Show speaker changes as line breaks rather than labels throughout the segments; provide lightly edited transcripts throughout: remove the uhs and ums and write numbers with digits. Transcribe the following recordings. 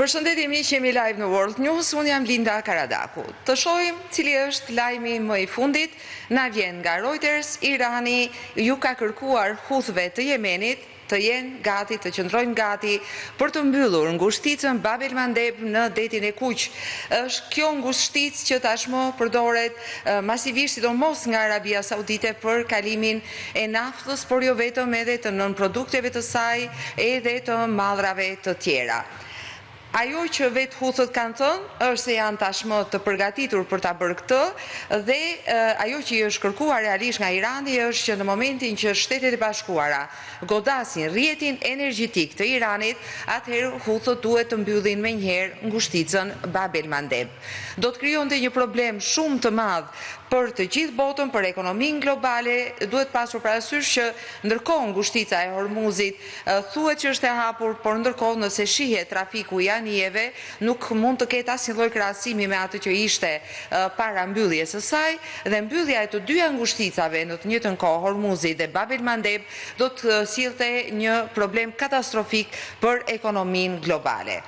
Përshëndetje miq, jemi live në World News, unë jam Linda Karadaku. Të shohim cili është lajmi më i fundit. Na vjen nga Reuters, Irani ju ka kërkuar Huthëve të Jemenit të jenë gati, të qëndrojnë gati për të mbyllur ngushticën Bab el Mandeb në detin e Kuq. Është kjo ngushticë që tashmë përdoret masivisht sidomos nga Arabia Saudite për kalimin e naftës, por jo vetëm edhe të nënprodukteve të saj, edhe të mallrave të tjera. Ajo që vetë Huthët kanë thënë është se janë tashmë të përgatitur për ta bërë këtë dhe ajo që i është kërkuar realisht nga Irani është që në momentin që Shtetet e Bashkuara godasin rrjetin energjetik të Iranit, atëherë Huthët duhet të mbyllin menjëherë ngushticën Bab el Mandeb. Do të krijonte një problem shumë të madh për të gjithë botën, për ekonominë globale. Duhet pasur parasysh që ndërkohë ngushtica e Hormuzit thuhet që është e hapur, por ndërkohë nëse shihet trafiku i anijeve, nuk mund të ketë asnjë lloj krahasimi me atë që ishte para mbylljes së saj, dhe mbyllja e të dyja ngushticave në të njëjtën kohë, Hormuzit dhe Bab el Mandeb, do të sillte një problem katastrofik për ekonominë globale.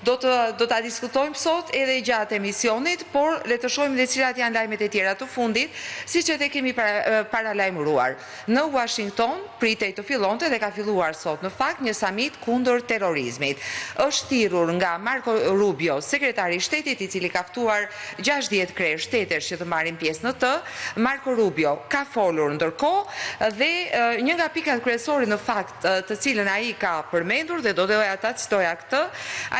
Do ta diskutojmë sot edhe gjatë emisionit, por le të shohim dhe cilat janë lajmet e tjera të fundit, siç e kemi paralajmëruar. Në Washington pritej të fillonte dhe ka filluar sot në fakt një samit kundër terrorizmit. Është thirrur nga Marco Rubio, sekretari i shtetit, i cili ka ftuar 60 krye shtetesh që të marrin pjesë në të. Marco Rubio ka folur ndërkohë dhe një nga pikat kryesore në fakt të cilën ai ka përmendur dhe do doja ta citoja këtë,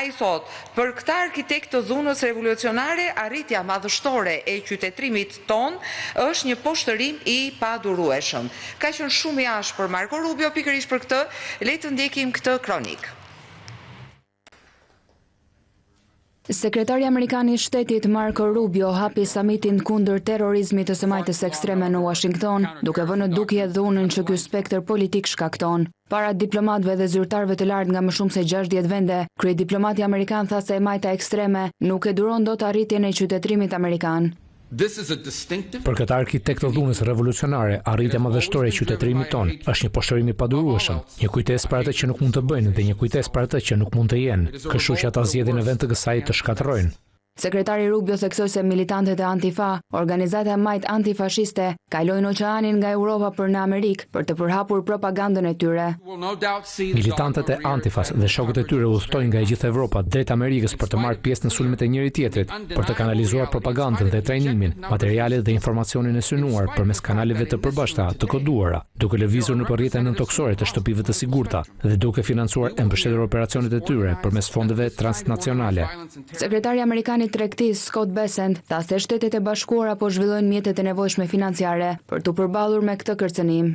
ai për këta arkitekt të dhunës revolucionare, arritja madhështore e qytetërimit ton është një poshtërim i padurueshëm. Ka qenë shumë i ashpër për Marco Rubio pikërisht për këtë, le të ndjekim këtë kronik.
Sekretari Amerikan i Shtetit Marco Rubio hapi samitin kundër terrorizmit të së majtës ekstreme në Washington, duke vënë në dukje dhunën që ky spektër politik shkakton. Para diplomatëve dhe zyrtarëve të lartë nga më shumë se 60 vende, kryediplomati amerikan tha se e majta ekstreme nuk e duron dot arritjen e qytetërimit amerikan.
Për këtë arkitekt të dhunës revolucionare, arritja madhështore e qytetërimit ton është një poshtërim i padurueshëm, një kujtesë për atë që nuk mund të bëjnë dhe një kujtesë për atë që nuk mund të jenë, kështu që ata zgjedhin në vend të kësaj të shkatërrojnë.
Sekretari Rubio theksoi se militantët e Antifa, organizata e majt antifashiste, kalojnë oqeanin nga Europa për në Amerikë për të përhapur propagandën e tyre.
Militantët e Antifas dhe shokët e tyre udhtojnë nga e gjithë Evropa drejt Amerikës për të marrë pjesë në sulmet e njëri tjetrit, për të kanalizuar propagandën dhe trajnimin, materialet dhe informacionin e synuar përmes kanaleve të përbashkëta, të koduara, duke lëvizur në rrjete nëntoksore të shtëpive të sigurta dhe duke financuar e mbështetur operacionet e tyre përmes fondeve transnacionale.
Sekretari amerikan i tregtisë Scott Bessent tha se Shtetet e Bashkuara po zhvillojnë mjetet e nevojshme financiare për të përballur me këtë kërcënim.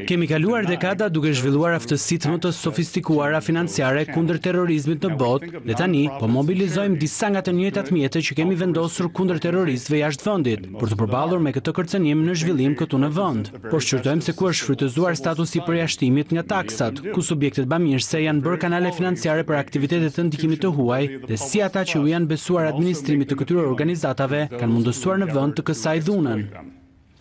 Kemi kaluar dekada duke zhvilluar aftësitë më të sofistikuara financiare kundër terrorizmit në botë dhe tani po mobilizojmë disa nga të njëjtat mjete që kemi vendosur kundër terroristëve jashtë vendit për të përballur me këtë kërcënim në zhvillim këtu në vend. Por shqyrtojmë se ku është shfrytëzuar statusi i përjashtimit nga taksat, ku subjektet bamirëse janë bërë kanale financiare për aktivitetet të ndikimit të huaj dhe si ata që u janë besuar administrimit të këtyre organizatave kanë mundësuar në vend të kësaj dhunën.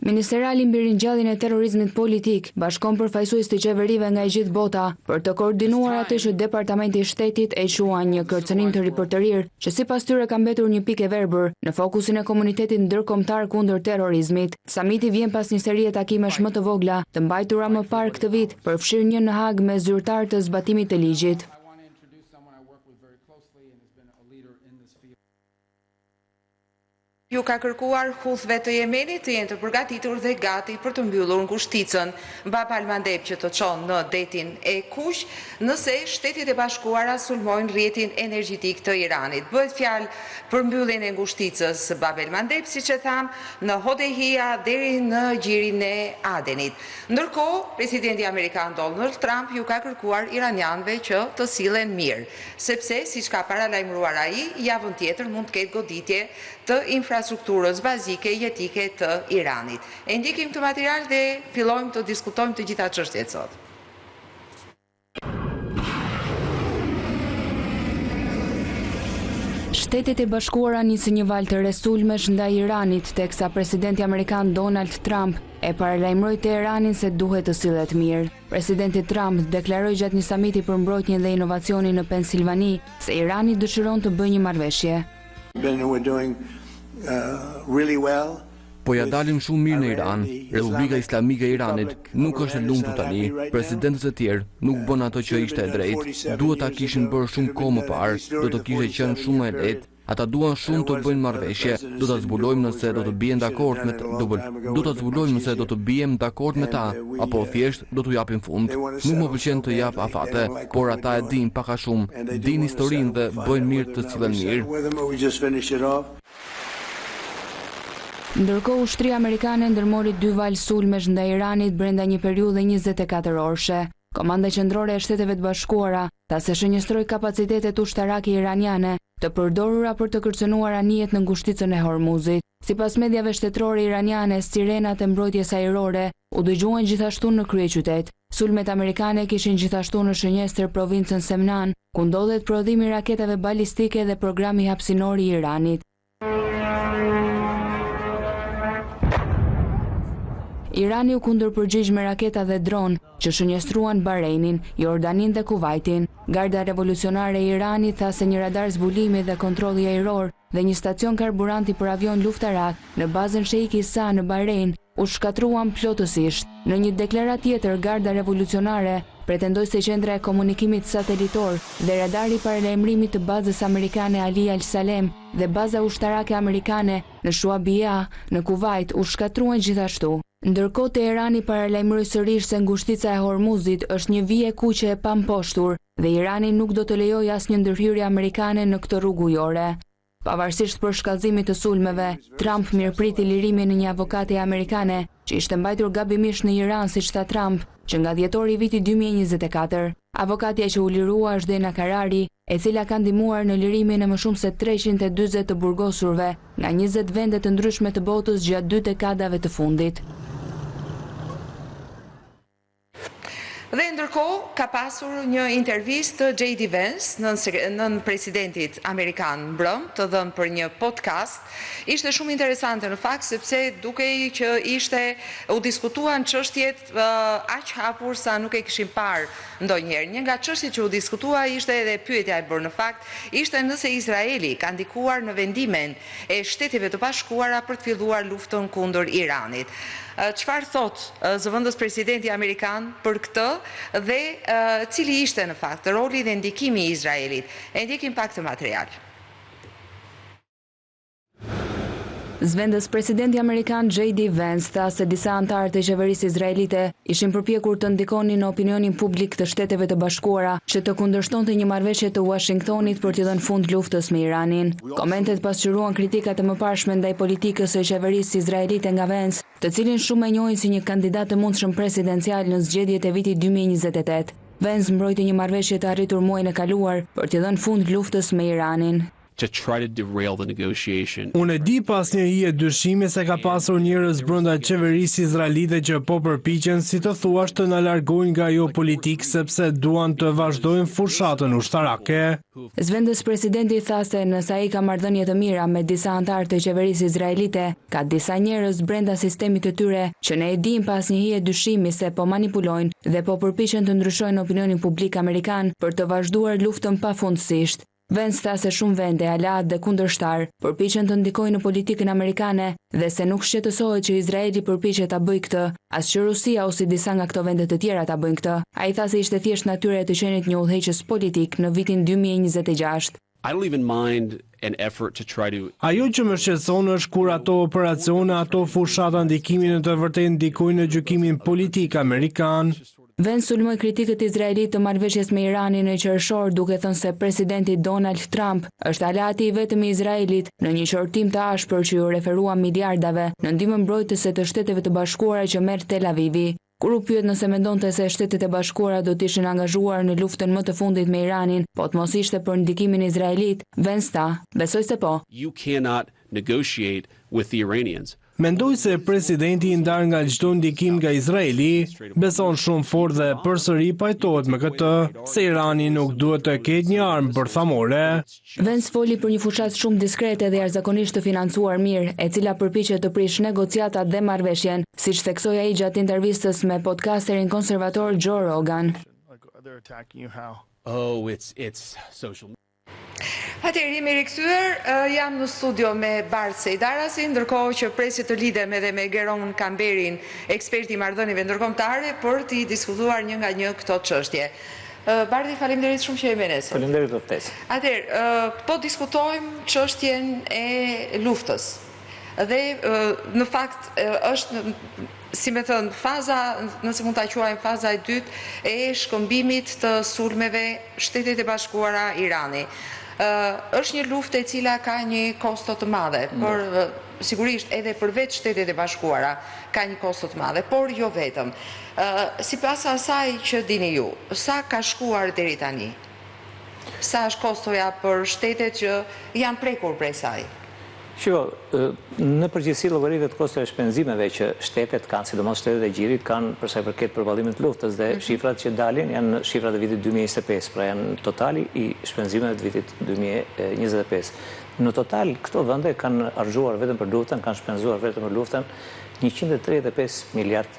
Ministeriali mbi ringjalljen e terrorizmit politik bashkon përfaqësues të qeverive nga e gjithë bota për të koordinuar atë që Departamenti i Shtetit e quan një kërcënim të ripërtërir që sipas tyre ka mbetur një pikë e verbër në fokusin e komunitetit ndërkombëtar kundër terrorizmit. Samiti vjen pas një serie takimesh më të vogla të mbajtura më parë këtë vit, përfshirë një në Hag me zyrtar të zbatimit të ligjit.
Ju ka kërkuar Huthëve të Jemenit të jenë të përgatitur dhe gati për të mbyllur ngushticën Bab el Mandeb që të çon në detin e Kuq, nëse Shtetet e Bashkuara sulmojnë rrjetin energjetik të Iranit. Bëhet fjalë për mbylljen e ngushticës Bab el Mandeb, siç e tham, në Hodehia deri në gjirin e Adenit. Ndërkohë, presidenti amerikan Donald Trump ju ka kërkuar iranianëve që të sillen mirë, sepse siç ka paralajmëruar ai, javën tjetër mund të ketë goditje të infrastrukturës bazike jetike të Iranit. E ndjekim këtë material dhe fillojmë të diskutojmë të gjitha çështjet sot.
Shtetet e Bashkuara nisën një valë të sulmesh ndaj Iranit, teksa presidenti amerikan Donald Trump e paralajmëroi Teheranin se duhet të sillet mirë. Presidenti Trump deklaroi gjatë një samiti për mbrojtjen dhe inovacionin në Pensilvani se Irani dëshiron të bëjë një marrëveshje.
Po ja dalim shumë mirë në Iran. Republika Islamike e Iranit nuk është e lumtur tani. Presidentët e tjerë nuk bën ato që ishte e drejtë. Duhet ta kishin bërë shumë kohë më parë, do të kishte qenë shumë më e lehtë. Ata duan shumë të bëjnë marrëveshje. Do ta zbulojmë nëse do të bien dakord me do ta zbulojmë nëse do të bijem dakord me ta apo thjesht do t'u japim fund. Nuk më pëlqen të jap afate, por ata e dinë pak a shumë, dinë historinë dhe bëjnë mirë të cilën mirë.
Ndërkohë ushtria amerikane ndërmori 2 valë sulmesh ndaj Iranit brenda një periudhe 24 orëshe. Komanda qendrore e Shteteve të Bashkuara tha se shënjestroi kapacitetet ushtarake iraniane të përdorura për të kërcënuar anijet në ngushticën e Hormuzit. Sipas mediave shtetërore iraniane, sirenat e mbrojtjes ajrore u dëgjuan gjithashtu në kryeqytet. Sulmet amerikane kishin gjithashtu në shënjestër provincën Semnan, ku ndodhet prodhimi i raketave balistike dhe programi hapësinor i Iranit. Irani u kundërpërgjigj me raketa dhe dron që shënjestruan Bahreinin, Jordanin dhe Kuvajtin. Garda revolucionare e Iranit tha se një radar zbulimi dhe kontrolli ajror dhe një stacion karburanti për avion luftarak në bazën Sheikh Isa në Bahrein u shkatruan plotësisht. Në një deklaratë tjetër, Garda revolucionare pretendoi se qendra e komunikimit satelitor dhe radari paralajmërimit të bazës amerikane Ali Al Salem dhe baza ushtarake amerikane në Shuaibia në Kuvajt u shkatruan gjithashtu. Ndërkohë Teherani paralajmëroi sërish se ngushtica e Hormuzit është një vije kuqe e pamposhtur dhe Irani nuk do të lejojë asnjë ndërhyrje amerikane në këtë rrugë ujore. Pavarësisht për shkallëzimit të sulmeve, Trump mirëpriti lirimin e një avokate amerikane që ishte mbajtur gabimisht në Iran, siç tha Trump, që nga dhjetori i vitit 2024. Avokatja që u lirua është Dena Karari, e cila ka ndihmuar në lirimin e më shumë se 340 të burgosurve nga 20 vende të ndryshme të botës gjatë 2 dekadave të fundit.
Dhe ndërkohë ka pasur një intervistë të J.D. Vance, nën presidentit amerikan mbrëm, të dhënë për një podcast. Ishte shumë interesante në fakt, sepse dukej që u diskutuan çështjet aq hapur sa nuk e kishim parë ndonjëherë. Një nga çështjet që u diskutua ishte edhe pyetja e bërë në fakt, ishte nëse Izraeli ka ndikuar në vendimin e Shteteve të Bashkuara për të filluar luftën kundër Iranit. Çfarë thot zëvendës presidenti amerikan për këtë dhe cili ishte në fakt roli dhe ndikimi i Izraelit? E ndjekim pak të material.
Zëvendës presidenti amerikan J.D. Vance tha se disa antarë të qeverisë izraelite ishin përpjekur të ndikonin në opinionin publik të Shteteve të Bashkuara që të kundërshtonte një marrëveshje të Washingtonit për t'i dhënë fund luftës me Iranin. Komentet pasqyruan kritikat e mëparshme ndaj politikës së qeverisë izraelite nga Vance, të cilin shumë e njohin si një kandidat të mundshëm presidencial në zgjedhjet e vitit 2028. Vance mbrojti një marrëveshje të arritur muajin e kaluar për t'i dhënë fund luftës me Iranin.
To try to derail the negotiation.
Unë e di pas një hije dyshimi se ka pasur njerëz brenda qeverisë izraelite që po përpiqen, si të thuash, të na largojnë nga ajo politikë sepse duan të vazhdojnë fushatën ushtarake.
Zëvendës presidenti tha se nëse ai ka marrëdhënie të mira me disa antarë të qeverisë izraelite, ka disa njerëz brenda sistemit të tyre që ne e dim pas një hije dyshimi se po manipulojnë dhe po përpiqen të ndryshojnë opinionin publik amerikan për të vazhduar luftën pafundësisht. Vance tha se shumë vende, aleat dhe kundërshtar përpiqen të ndikojnë në politikën amerikane dhe se nuk shqetësohet që Izraeli përpiqet ta bëjë këtë, as që Rusia ose disa nga këto vende të tjera ta bëjnë këtë. Ai tha se ishte thjesht natyre të qenit një udhëheqës politik në vitin 2026.
I don't even mind an effort to try to.
Ajo që më shqetëson është kur ato operacione, ato fushata ndikimi në të vërtetë ndikojnë në gjykimin politik amerikan.
Vance sulmoi kritikët izraelit të marrëveshjes me Iranin në qershor, duke thënë se presidenti Donald Trump është aleati i vetëm i Izraelit në një qortim të ashpër që ju referua miliardave në ndihmën mbrojtëse të Shteteve të Bashkuara që merr Tel Avivi. Kur u pyet nëse mendonte se Shtetet e Bashkuara do të ishin angazhuar në luftën më të fundit me Iranin, po të mos ishte për ndikimin izraelit, Vance tha, besoj se po.
You cannot negotiate with the Iranians.
Mendoj se presidenti i ndar nga çdo ndikim nga Izraeli beson shumë fort dhe përsëri pajtohet me këtë se Irani nuk duhet të ketë një armë bërthamore.
Vance foli për një fushat shumë diskrete dhe jashtëzakonisht të financuar mirë, e cila përpiqet të prish negociatat dhe marrëveshjen, siç theksoi ai gjatë intervistës me podcasterin konservator Joe Rogan.
Oh, it's social.
Atëherë jemi rikthyer, jam në studio me Bart Sejdarasin, ndërkohë që presi të lidhem edhe me Geron Kamberin, ekspert i marrëdhënieve ndërkombëtare, për të diskutuar një nga një këto çështje. Bardi, faleminderit shumë që jemi ne sot.
Faleminderit për ftesë.
Atëherë, po diskutojmë çështjen e luftës. Dhe në fakt është si me thënë, faza, nëse mund ta quajmë faza e dytë e shkëmbimit të sulmeve Shtetet e Bashkuara Irani. Është një luftë e cila ka një kosto të madhe, por sigurisht edhe përveç Shtetet e Bashkuara ka një kosto të madhe, por jo vetëm. Sipas asaj që dini ju, sa ka shkuar deri tani? Sa është kostoja për shtetet që janë prekur prej saj?
Shiko, në përgjithësi llogaritë të kosteve shpenzimeve që shtetet kanë, sidomos shtetet e Gjirit, kanë për sa i përket përballimit të luftës dhe shifrat që dalin janë shifrat e vitit 2025, pra janë totali i shpenzimeve të vitit 2025. Në total, këto vende kanë argjuar vetëm për luftën, kanë shpenzuar vetëm për luftën $135 miliard.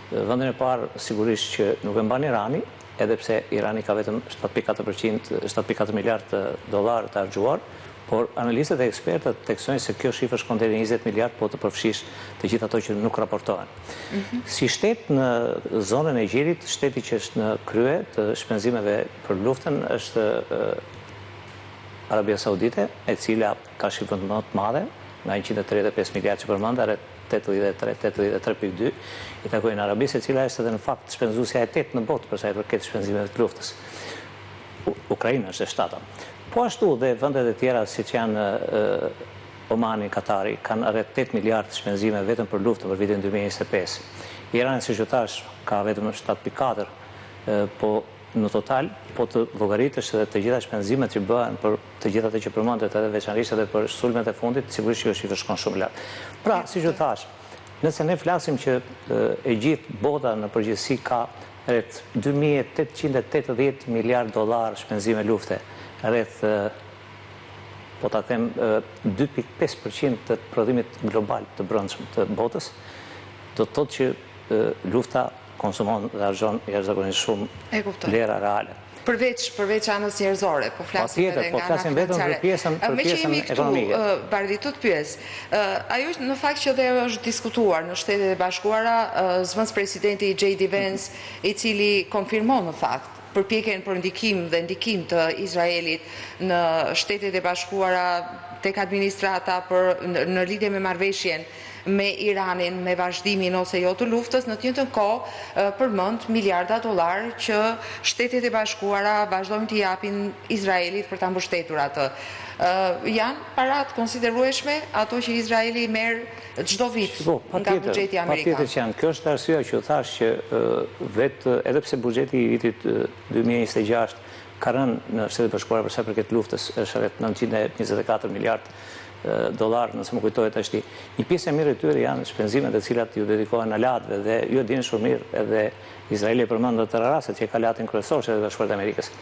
Vendin e parë sigurisht që nuk e mban Irani, edhe pse Irani ka vetëm 7.4 miliard dollar të argjuar, por analistët e ekspertët theksojnë se kjo shifër shkon deri në 20 miliard, po të përfshish të gjithë ato që nuk raportohen. Si shtet në zonën e Gjirit, shteti që është në krye të shpenzimeve për luftën është Arabia Saudite, e cila ka shifrën më të madhe, nga 135 miliard që përmenda, rreth 83.2, i takojnë Arabisë, e cila është edhe në fakt shpenzusja e 8 në botë për sa i përket shpenzimeve të luftës. Ukraina është e 7. Po ashtu dhe vendet e tjera siç janë Omani, Katari, kanë rreth 8 miliard shpenzime vetëm për luftën për vitin 2025. Irani, siç u thash, ka vetëm 7.4, po në total, po të llogaritësh edhe të gjitha shpenzimet që bëhen për të gjitha ato që përmendet, edhe veçanërisht edhe për sulmet e fundit, sigurisht që shifra shkon shumë lart. Pra, siç u thash, nëse ne flasim që e gjithë bota në përgjithësi ka rreth $2.880 miliard shpenzime lufte, rreth, po ta them, 2.5% të prodhimit global të brendshëm të botës, do të thotë që lufta konsumon dhe argjon jashtëzakonisht shumë lera reale.
Përveç anës njerëzore, po flasim edhe nga ana financiare. Me që jemi këtu, Bardi, të pyes, ajo në fakt që dhe është diskutuar në Shtetet e Bashkuara, zëvendës presidenti J.D. Vance, i cili konfirmon në fakt përpjekjen për ndikim dhe ndikim të Izraelit në Shtetet e Bashkuara tek administrata në lidhje me marrëveshjen me Iranin, me vazhdimin ose jo të luftës, në të njëjtën kohë përmend miliarda dollar që Shtetet e Bashkuara vazhdojnë t'i japin Izraelit për ta mbështetur atë. Janë parat konsiderueshme ato që Izraeli merr çdo vit nga buxheti amerikan.
Patjetër që janë. Kjo është arsyeja që u thash që vetë edhe pse buxheti i vitit 2026 ka rënë në Shtetet e Bashkuara për sa përket luftës është rreth $924 miliard, nëse më kujtohet tash. Një pjesë e mirë e tyre janë shpenzimet e cilat ju dedikohen alatëve dhe ju e dini shumë mirë, edhe Izraeli përmend atë rastet që ka latin kryesor Shtetet e Bashkuara të Amerikës.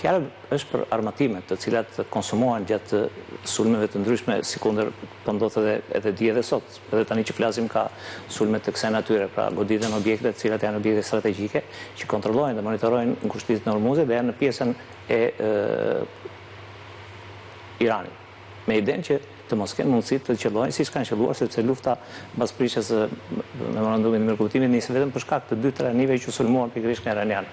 Fjala është për armatimet të cilat konsumohen gjatë sulmeve të ndryshme, sikundër po ndodh edhe dje dhe sot, edhe tani që flasim ka sulme të kësaj natyre, pra goditën objekte të cilat janë objekte strategjike që kontrollojnë dhe monitorojnë ngushtitë në Hormuzit dhe janë në pjesën e Iranit. Me idenë që të mos kenë mundësi të qellojnë siç kanë qelluar, sepse lufta mbas prishjes së memorandumit të mirëkuptimit nisi vetëm për shkak të 2-3 anëve që sulmuan pikërisht nga iranianë.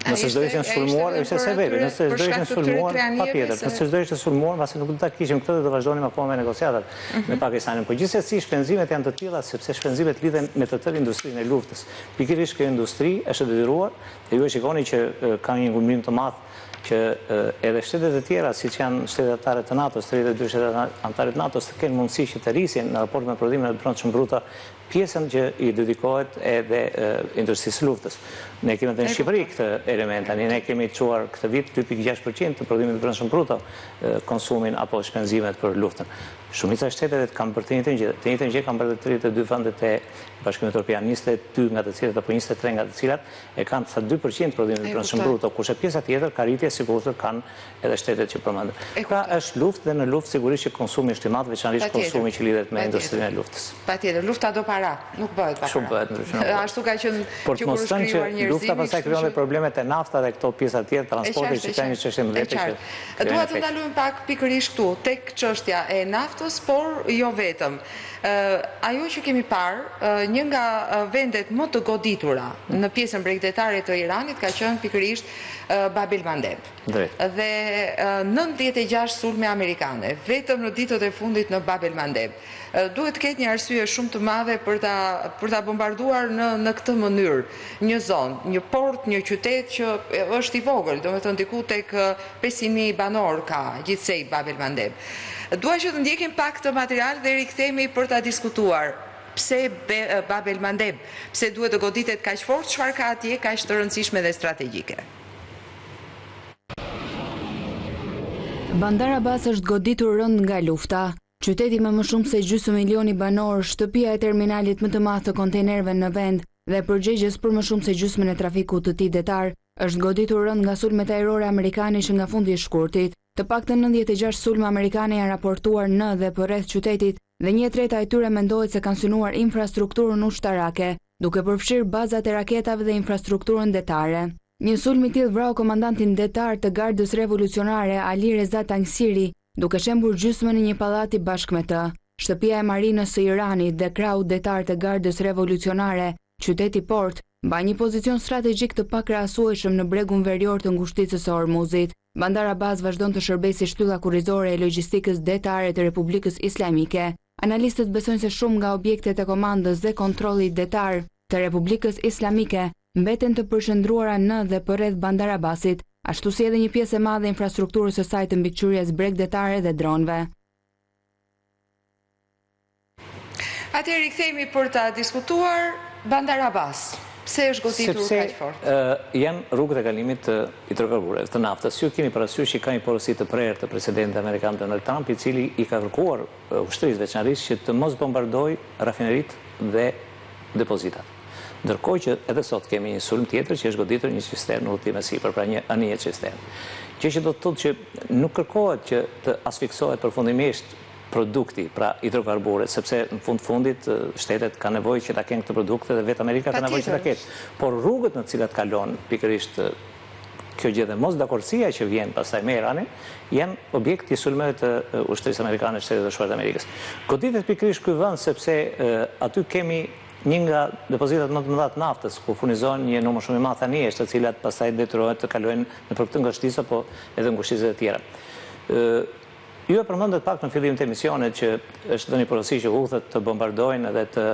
Nëse çdo ishin sulmuar, ishte se vetë, nëse çdo ishin sulmuar, patjetër, nëse çdo ishte sulmuar, pasi nuk do ta kishim këtë dhe do vazhdonim akoma me negociatat me Pakistanin. Por gjithsesi shpenzimet janë të tilla sepse shpenzimet lidhen me të tërë industrinë e luftës. Pikërisht kjo industri është detyruar, dhe ju e shikoni që ka një ngulmim të madh që edhe shtetet e tjera, si që janë shtetet anëtare të NATO-s, 32 shtetet anëtare të NATO-s, të kenë mundësi që të rrisin në raport me prodhimin e brendshëm bruto pjesën që i dedikohet edhe industrisë luftës. Ne kemi në Shqipëri këtë element, ne kemi çuar këtë vit 2.6% të prodhimit të brendshëm bruto konsumin apo shpenzimet për luftën. Shumica e shteteve kanë bërë të njëjtën gjë kanë bërë 32 vendet e Bashkimit Evropian, 22 nga të cilat apo 23 nga të cilat e kanë sa 2% prodhimit të brendshëm bruto, kurse pjesa tjetër ka rritje sigurisht kanë edhe shtetet që përmendëm. Pra është luftë dhe në luftë sigurisht që konsumi shtimat, veçanërisht konsumi që lidhet me industrinë e luftës.
Patjetër, lufta do para, nuk bëhet pa para.
Shumë bëhet.
Ashtu ka qenë
por të mos thënë që lufta pastaj krijon problemet e nafta dhe këto pjesa të tjera transporti që kanë një çështje më vete që
dua të ndalojmë pak pikërisht këtu tek çështja e naftës, por jo vetëm. Ajo që kemi parë, një nga vendet më të goditura në pjesën bregdetare të Iranit ka qenë pikërisht Bab el Mandeb. Dhe 96 sulme amerikane, vetëm në ditët e fundit në Bab el Mandeb. Duhet të ketë një arsye shumë të madhe për ta bombarduar në këtë mënyrë një zonë, një port, një qytet që është i vogël, domethënë diku tek 500.000 banor ka gjithsej Bab el Mandeb. Dua që të ndjekim pak të material dhe rikthehemi për ta diskutuar. Pse Bab el Mandeb? Pse duhet të goditet kaq fort? Çfarë ka atje kaq të rëndësishme dhe strategjike?
Bandar Abbas është goditur rënd nga lufta. Qyteti me më shumë se gjysmë milioni banor, shtëpia e terminalit më të madh të kontejnerëve në vend dhe përgjegjës për më shumë se gjysmën e trafikut të tij detar, është goditur rënd nga sulmet ajrore amerikane që nga fundi i shkurtit. Të paktën 96 sulme amerikane janë raportuar në dhe përreth qytetit dhe 1/3 e tyre mendohet se kanë synuar infrastrukturën ushtarake, duke përfshirë bazat e raketave dhe infrastrukturën detare. Një sulm i tillë vrau komandantin detar të Gardës Revolucionare Ali Reza Tangsiri, duke shembur gjysmën e një pallati bashkë me të. Shtëpia e Marinës së Iranit dhe krahu detar të Gardës Revolucionare, qyteti Port, mbajnë një pozicion strategjik të pakrahasueshëm në bregun verior të ngushticës së Hormuzit. Bandar Abbas vazhdon të shërbejë si shtylla kurrizore e logjistikës detare të Republikës Islamike. Analistët besojnë se shumë nga objektet e komandës dhe kontrollit detar të Republikës Islamike mbeten të përshëndruara në dhe përreth Bandar Abbasit, ashtu si edhe një pjesë e madhe e infrastrukturës së saj të mbikëqyrjes bregdetare dhe dronëve.
Atëherë rikthehemi për ta diskutuar Bandar Abbas. Pse është goditur kaq fort?
Sepse janë rrugët e kalimit të hidrokarbureve, të naftës. Ju keni parasysh që ka një porosi të prerë të presidentit amerikan Donald Trump, i cili i ka kërkuar ushtrisë veçanërisht që të mos bombardojë rafineritë dhe depozitat. Ndërkohë që edhe sot kemi një sulm tjetër që është goditur një cistern udhëtime sipër, pra një anije cistern. Gjë që do të thotë që nuk kërkohet që të asfiksohet përfundimisht produkti, pra hidrokarbure, sepse në fundit shtetet ka nevojë që ta kenë këtë produkte dhe vetë Amerika ka nevojë që ta ketë. Por rrugët në të cilat kalon pikërisht kjo gjë dhe mosdakordësia që vjen pastaj me Iranin, janë objekt i sulmeve të ushtrisë amerikane, Shtetet e Bashkuara të Amerikës. Goditet pikërisht ky vend sepse aty kemi një nga depozitat më të mëdha të naftës, ku furnizohen një numër shumë i madh anijesh, të cilat pastaj detyrohen të kalojnë nëpër këtë ngushticë apo edhe ngushtice të tjera. Ju e përmendet pak në fillim të emisionit që është dhënë porosi që udhët të bombardojnë edhe të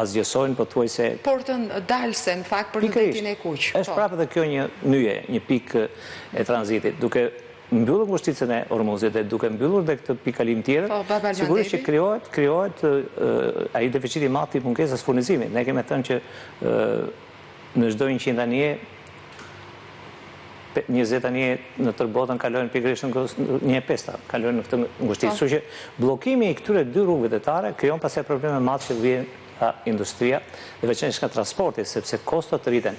asgjësojnë, pothuajse
portën dalse në fakt për në detin e kuq.
Është prapë edhe kjo një nyje, një pikë e tranzitit, duke mbyllur ngushticën e Hormuzit dhe duke mbyllur dhe këtë pikalim tjetër, sigurisht që krijohet ai deficiti i madh i mungesës furnizimit. Ne kemi thënë që në çdo 100 anije 20 anije në tërë botën kalojnë pikërisht në 1/5 kalojnë në këtë ngushticë. Kështu që bllokimi i këtyre dy rrugëve detare krijon pastaj probleme madh që vjen nga industria dhe veçanërisht nga transporti, sepse kostot rriten.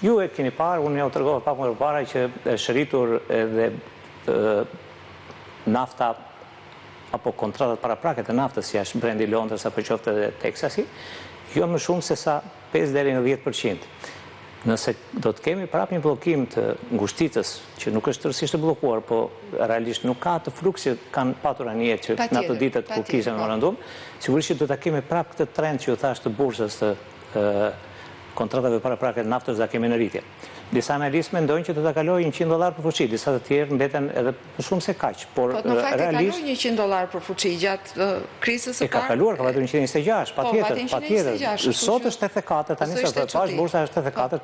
Ju e keni parë, unë ja u tregova pak më parë që është rritur edhe nafta apo kontratat paraprake të naftës jashtë brendi Londrës apo qoftë edhe Teksasi, jo më shumë se sa 5 deri në 10%. Nëse do të kemi prapë një bllokim të ngushticës, që nuk është tërësisht të bllokuar, po realisht nuk ka të fluksit që kanë patur anije që në ato ditët ku kishte memorandum, sigurisht që do ta kemi prapë këtë trend që ju thash të bursës të kontratave paraprake të naftës, da kemi në rritje. Disa analistë mendojnë që do ta kalojë $100 për fuqi, disa të tjerë mbeten edhe më shumë se kaq, por
realisht $100 për fuqi gjatë krizës së parë.
Ka kaluar, ka patur 126, patjetër. Sot është 84, tani sa të pash bursa është 84,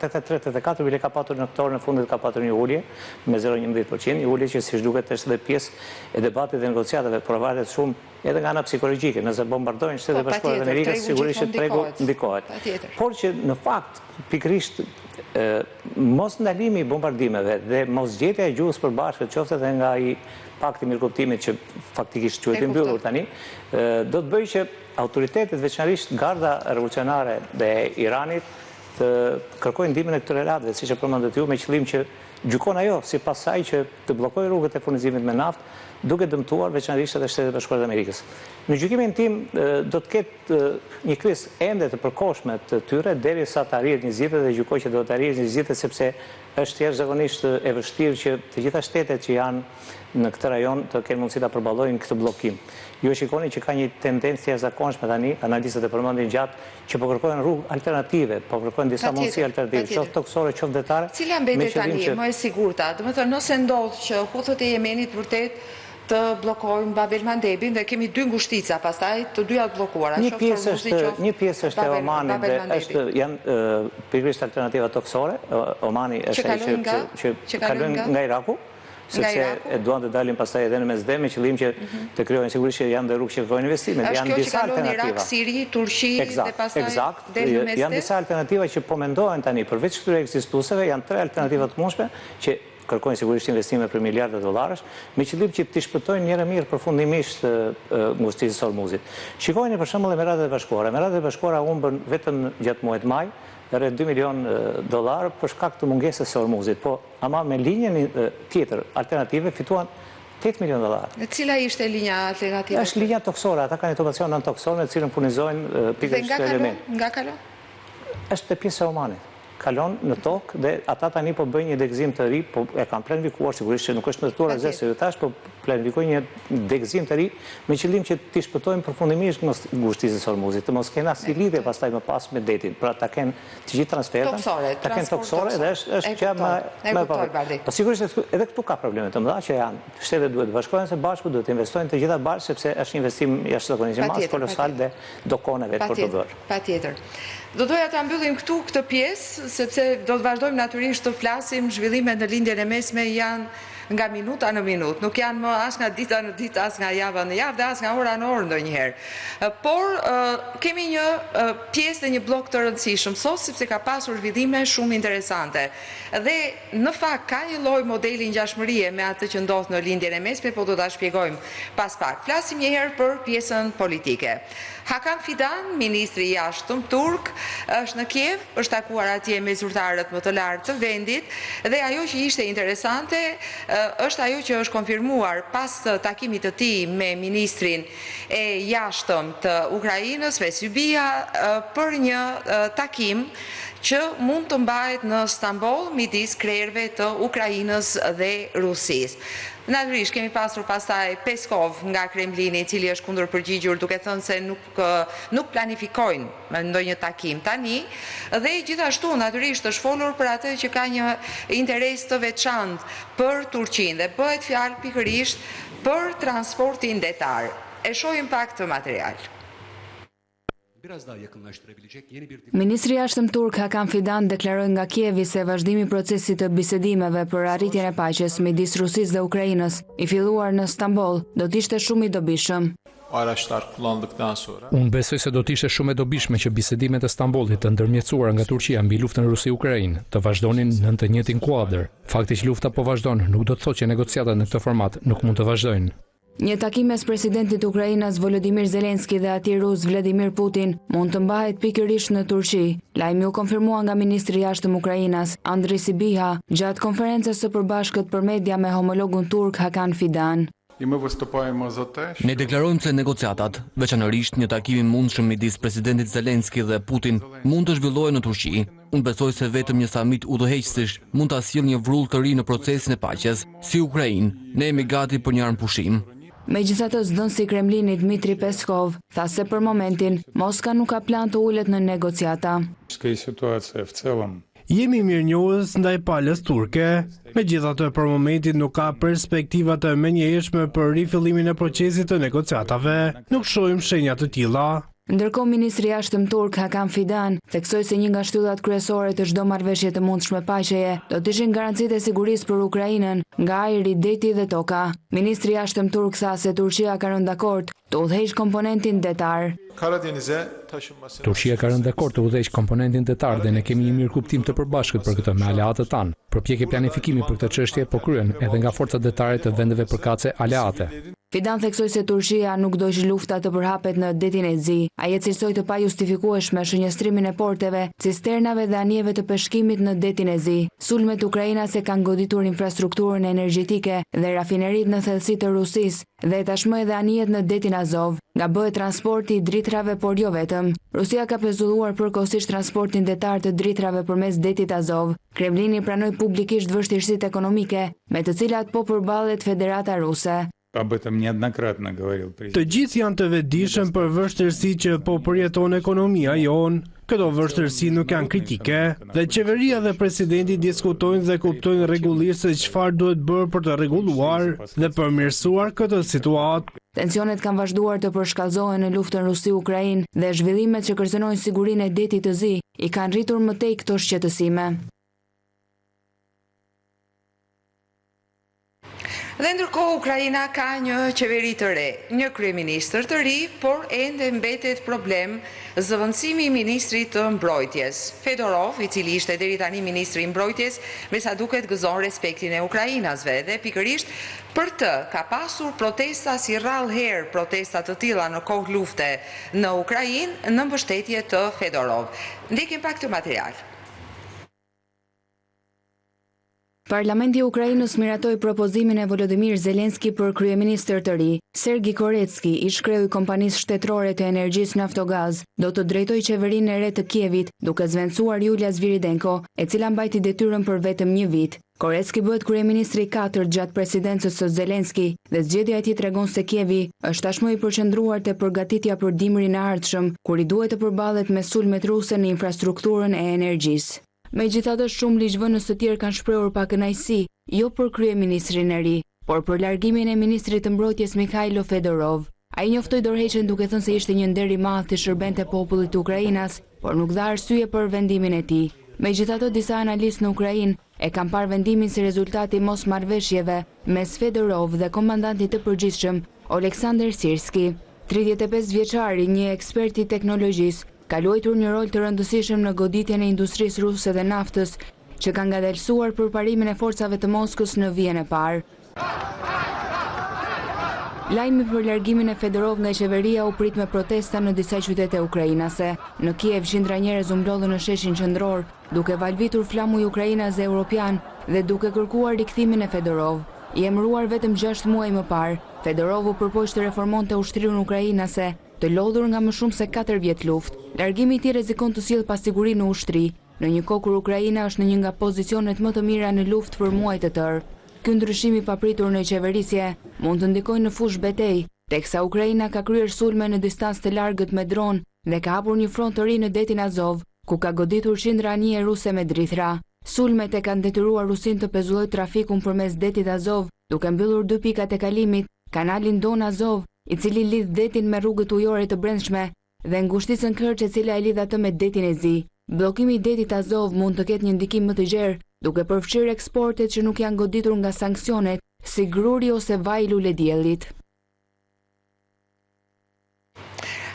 83, bile ka patur në oktober në fundit ka patur një ulje me 0,11%, një ulje që siç duket është edhe pjesë e debatit dhe negociatave, por varet shumë edhe nga ana psikologjike, nëse bombardojnë Shtetet e Bashkuara të Amerikës, sigurisht që tregu ndikohet. Por që në fakt pikërisht mos ndalimi i bombardimeve dhe mos gjetja e gjuhës përbashkët, qoftë edhe nga i pakti mirëkuptimit që faktikisht quhet i mbyllur tani, do të bëjë që autoritetet, veçanërisht garda revolucionare dhe Iranit, të kërkojnë ndihmën e këtyre relatëve, siç e përmendët ju, me qëllim që gjykon ajo sipas saj që të bllokojë rrugët e furnizimit me naftë, duke dëmtuar veçanërisht edhe Shtetet e Bashkuara të Amerikës. Në gjykimin tim do të ketë një krizë ende të përkohshme të tyre derisa të arrihet një zgjidhje dhe gjykoj që do të arrihet një zgjidhje sepse është jashtëzakonisht e vështirë që të gjitha shtetet që janë në këtë rajon të kenë mundësi ta përballojnë këtë bllokim. Ju e shikoni që ka një tendencë të jashtëzakonshme tani, analistët e përmendin gjatë, që po kërkojnë rrugë alternative, po kërkojnë disa mundësi alternative, qoftë toksore, qoftë detare.
Cila mbetet tani më e sigurta? Domethënë, nëse ndodh që hutët e Yemenit vërtet të bllokojnë Bab el Mandebin dhe kemi 2 ngushtica, pastaj të dyja të bllokuara.
Një pjesë është e Omanit dhe janë pikërisht alternativa toksore. Omani është ai që kalojnë nga Iraku, sepse e duan të dalin pastaj edhe në Mesdhe me qëllim që të krijojnë sigurisht që janë dhe rrugë që krijojnë investime. Janë disa alternativa.
Irak, Siri, Turqi dhe pastaj deri në Mesdhe.
Janë disa alternativa që po mendohen tani, përveç këtyre ekzistuesave, janë 3 alternativa të mundshme që kërkojnë sigurisht investime për miliarda dollarësh, me qëllim që t'i shpëtojnë njëherë mirë përfundimisht ngushtisë së Hormuzit. Shikojeni për shembull Emiratet e Bashkuara. Emiratet e Bashkuara humbën vetëm gjatë muajit maj rreth $2 milion për shkak të mungesës së Hormuzit, po ama me linjën tjetër alternative fituan $8 milion.
Cila ishte linja alternative?
Është linja toksore, ata kanë automacion nën toksore në cilën furnizojnë pikërisht element.
Nga kalon?
Është pjesë e Omanit. Kalon në tokë dhe ata tani po bëjnë një degëzim të ri, po e kanë planifikuar sigurisht që nuk është ndërtuar asgjë se ju thash, po planifikojnë një degëzim të ri me qëllim që t'i shpëtojnë përfundimisht ngushtisën së Hormuzit, të mos kenë asnjë lidhje pastaj më pas me detin. Pra ta kenë të gjithë transferat, ta kenë toksore dhe është gjë më e po sigurisht edhe këtu ka probleme të mëdha që janë. Shtetet duhet të bashkohen së bashku, duhet të investojnë të gjitha bashkë sepse është një investim jashtëzakonisht i madh, kolosal dhe do kohën e vet për të bërë.
Patjetër. Do doja ta mbyllim këtu këtë pjesë, sepse do të vazhdojmë natyrisht të flasim, zhvillimet në lindjen e mesme janë nga minuta në minutë, nuk janë më as nga dita në ditë, as nga java në javë, dhe as nga ora në orë ndonjëherë. Por kemi një pjesë dhe një blok të rëndësishëm sot, sepse ka pasur zhvillime shumë interesante. Dhe në fakt ka një lloj modeli ngjashmërie me atë që ndodh në lindjen e mesme, po do ta shpjegojmë pas pak. Flasim një herë për pjesën politike. Hakan Fidan, ministri i jashtëm turk, është në Kiev, është takuar atje me zyrtarët më të lartë të vendit, dhe ajo që ishte interesante është ajo që është konfirmuar pas takimit të tij me ministrin e jashtëm të Ukrainës, Vesybia, për një takim që mund të mbahet në Stamboll midis krerëve të Ukrainës dhe Rusisë. Natyrisht kemi pasur pastaj Peskov nga Kremlini, i cili është kundër përgjigjur duke thënë se nuk planifikojnë ndonjë takim tani, dhe gjithashtu natyrisht është folur për atë që ka një interes të veçantë për Turqinë dhe bëhet fjalë pikërisht për transportin detar. E shohim pak të material.
Ministri i jashtëm turk Hakan Fidan deklaroi nga Kievi se vazhdimi i procesit të bisedimeve për arritjen e paqes midis Rusisë dhe Ukrainës, i filluar në Stamboll, do të ishte shumë i dobishëm.
Unë besoj se do të ishte shumë e dobishme që bisedimet e Stambollit të ndërmjetësuara nga Turqia mbi luftën Rusi-Ukrainë të vazhdonin në të njëjtin kuadër. Fakti që lufta po vazhdon nuk do të thotë që negociatat në këtë format nuk mund të vazhdojnë.
Një takim mes presidentit Ukrainas Volodymyr Zelenski dhe atij rus Vladimir Putin mund të mbahet pikërisht në Turqi. Lajmi u konfirmua nga ministri i jashtëm Ukrainas, Andriy Sybiha, gjatë konferencës së përbashkët për media me homologun turk Hakan Fidan.
Ne deklarojmë se negociatat, veçanërisht një takim i mundshëm midis presidentit Zelenski dhe Putin, mund të zhvillohen në Turqi. Unë besoj se vetëm një samit udhëheqësish mund ta sjellë një vrull të ri në procesin e paqes. Si Ukrainë, ne jemi gati për një armpushim.
Megjithatë, zëdhënësi i Kremlinit Dmitri Peskov tha se për momentin Moska nuk ka plan të ulet në negociata.
Jemi mirënjohës ndaj palës turke. Megjithatë, për momentin nuk ka perspektiva të menjëhershme për rifillimin e procesit të negociatave. Nuk shohim shenja të tilla.
Ndërkohë, ministri i jashtëm turk Hakan Fidan theksoi se një nga shtyllat kryesore të çdo marrëveshje të mundshme paqeje do të ishin garancitë e sigurisë për Ukrainën nga ajri, deti dhe toka. Ministri i jashtëm turk tha se Turqia ka rënë dakord të udhëheqë komponentin detar.
Turqia ka rënë dakord të udhëheqë komponentin detar dhe ne kemi një mirë kuptim të përbashkët për këtë me aleatët tanë. Përpjekje planifikimi për këtë çështje po kryen edhe nga forcat detare të vendeve përkatëse aleate.
Fidan theksoi se Turqia nuk do ish lufta të përhapet në detin e Zi. Ai e cilësoi të pajustifikueshme shënjestrimin e porteve, cisternave dhe anijeve të peshkimit në detin e Zi. Sulmet ukrainase kanë goditur infrastrukturën energjetike dhe rafinerit në thellësi të Rusisë dhe tashmë edhe anijet në detin Azov. Nga bëhet transporti i dritrave, por jo vetëm. Rusia ka pezulluar përkohësisht transportin detar të dritrave përmes detit Azov. Kremlini pranoi publikisht vështirësitë ekonomike me të cilat po përballet Federata Ruse.
Të gjithë janë të vetëdijshëm për vështirësi që po përjeton ekonomia jonë. Këto vështirësi nuk janë kritike dhe qeveria dhe presidenti diskutojnë dhe kuptojnë rregullisht se çfarë duhet bërë për të rregulluar dhe përmirësuar këtë situatë.
Tensionet kanë vazhduar të përshkallëzohen në luftën Rusi-Ukrainë dhe zhvillimet që kërcënojnë sigurinë e detit të Zi i kanë rritur më tej këto shqetësime.
Dhe ndërkohë Ukraina ka një qeveri të re, një kryeministër të ri, por ende mbetet problem zëvendësimi i ministrit të mbrojtjes. Fedorov, i cili ishte deri tani ministri i mbrojtjes, me sa duket gëzon respektin e ukrainasve dhe pikërisht për të ka pasur protesta si rrallëherë protesta të tilla në kohë lufte në Ukrainë në mbështetje të Fedorov. Ndjekim pak të material.
Parlamenti i Ukrainës miratoi propozimin e Volodymyr Zelenski për kryeministër të ri. Sergi Koretski, ish kreu i kompanisë shtetërore të energjisë Naftogaz, do të drejtojë qeverinë e re të Kievit, duke zvendësuar Julia Zviridenko, e cila mbajti detyrën për vetëm një vit. Koretski bëhet kryeministri i katërt gjatë presidencës së Zelenski dhe zgjedhja e tij tregon se Kievi është tashmë i përqendruar te përgatitja për dimrin e ardhshëm, kur i duhet të përballet me sulmet ruse në infrastrukturën e energjisë. Megjithatë, shumë ligjvënës të tjerë kanë shprehur pakënaqësi, jo për kryeministrin e ri, por për largimin e ministrit të mbrojtjes Mikhailo Fedorov. Ai njoftoi dorëheqjen duke thënë se ishte një nder i madh të shërbente popullit të Ukrainës, por nuk dha arsye për vendimin e tij. Megjithatë, disa analistë në Ukrainë e kanë parë vendimin si rezultat i mosmarrëveshjeve mes Fedorov dhe komandantit të përgjithshëm Oleksandr Sirski. 35 vjeçari, një ekspert i teknologjisë, ka luajtur një rol të rëndësishëm në goditjen e industrisë ruse dhe naftës, që ka ngadalësuar përparimin e forcave të Moskës në vijën e parë. Lajmi për largimin e Fedorov nga qeveria u prit me protesta në disa qytete ukrainase. Në Kiev, qindra njerëz u mblodhën në sheshin qendror, duke valvitur flamuj ukrainas dhe europian dhe duke kërkuar rikthimin e Fedorov. I emëruar vetëm 6 muaj më parë, Fedorov u përpoq të reformonte ushtrinë ukrainase, të lodhur nga më shumë se 4 vjet luftë. Largimi i tij rrezikon të sjellë pasiguri në ushtri, në një kohë kur Ukraina është në një nga pozicionet më të mira në luftë për muaj të tërë. Ky ndryshim i papritur në qeverisje mund të ndikojë në fushë betejë, teksa Ukraina ka kryer sulme në distancë të largët me dron dhe ka hapur një front të ri në detin Azov, ku ka goditur qindra anije ruse me drithra. Sulmet e kanë detyruar Rusin të pezullojë trafikun përmes detit Azov, duke mbyllur 2 pikat e kalimit, kanalin Don Azov, i cili lidh detin me rrugët ujore të brendshme dhe ngushticën Kerç, e cila e lidh atë me detin e Zi. Bllokimi i detit Azov mund të ketë një ndikim më të gjerë, duke përfshirë eksportet që nuk janë goditur nga sanksionet, si gruri ose vaji i lulediellit.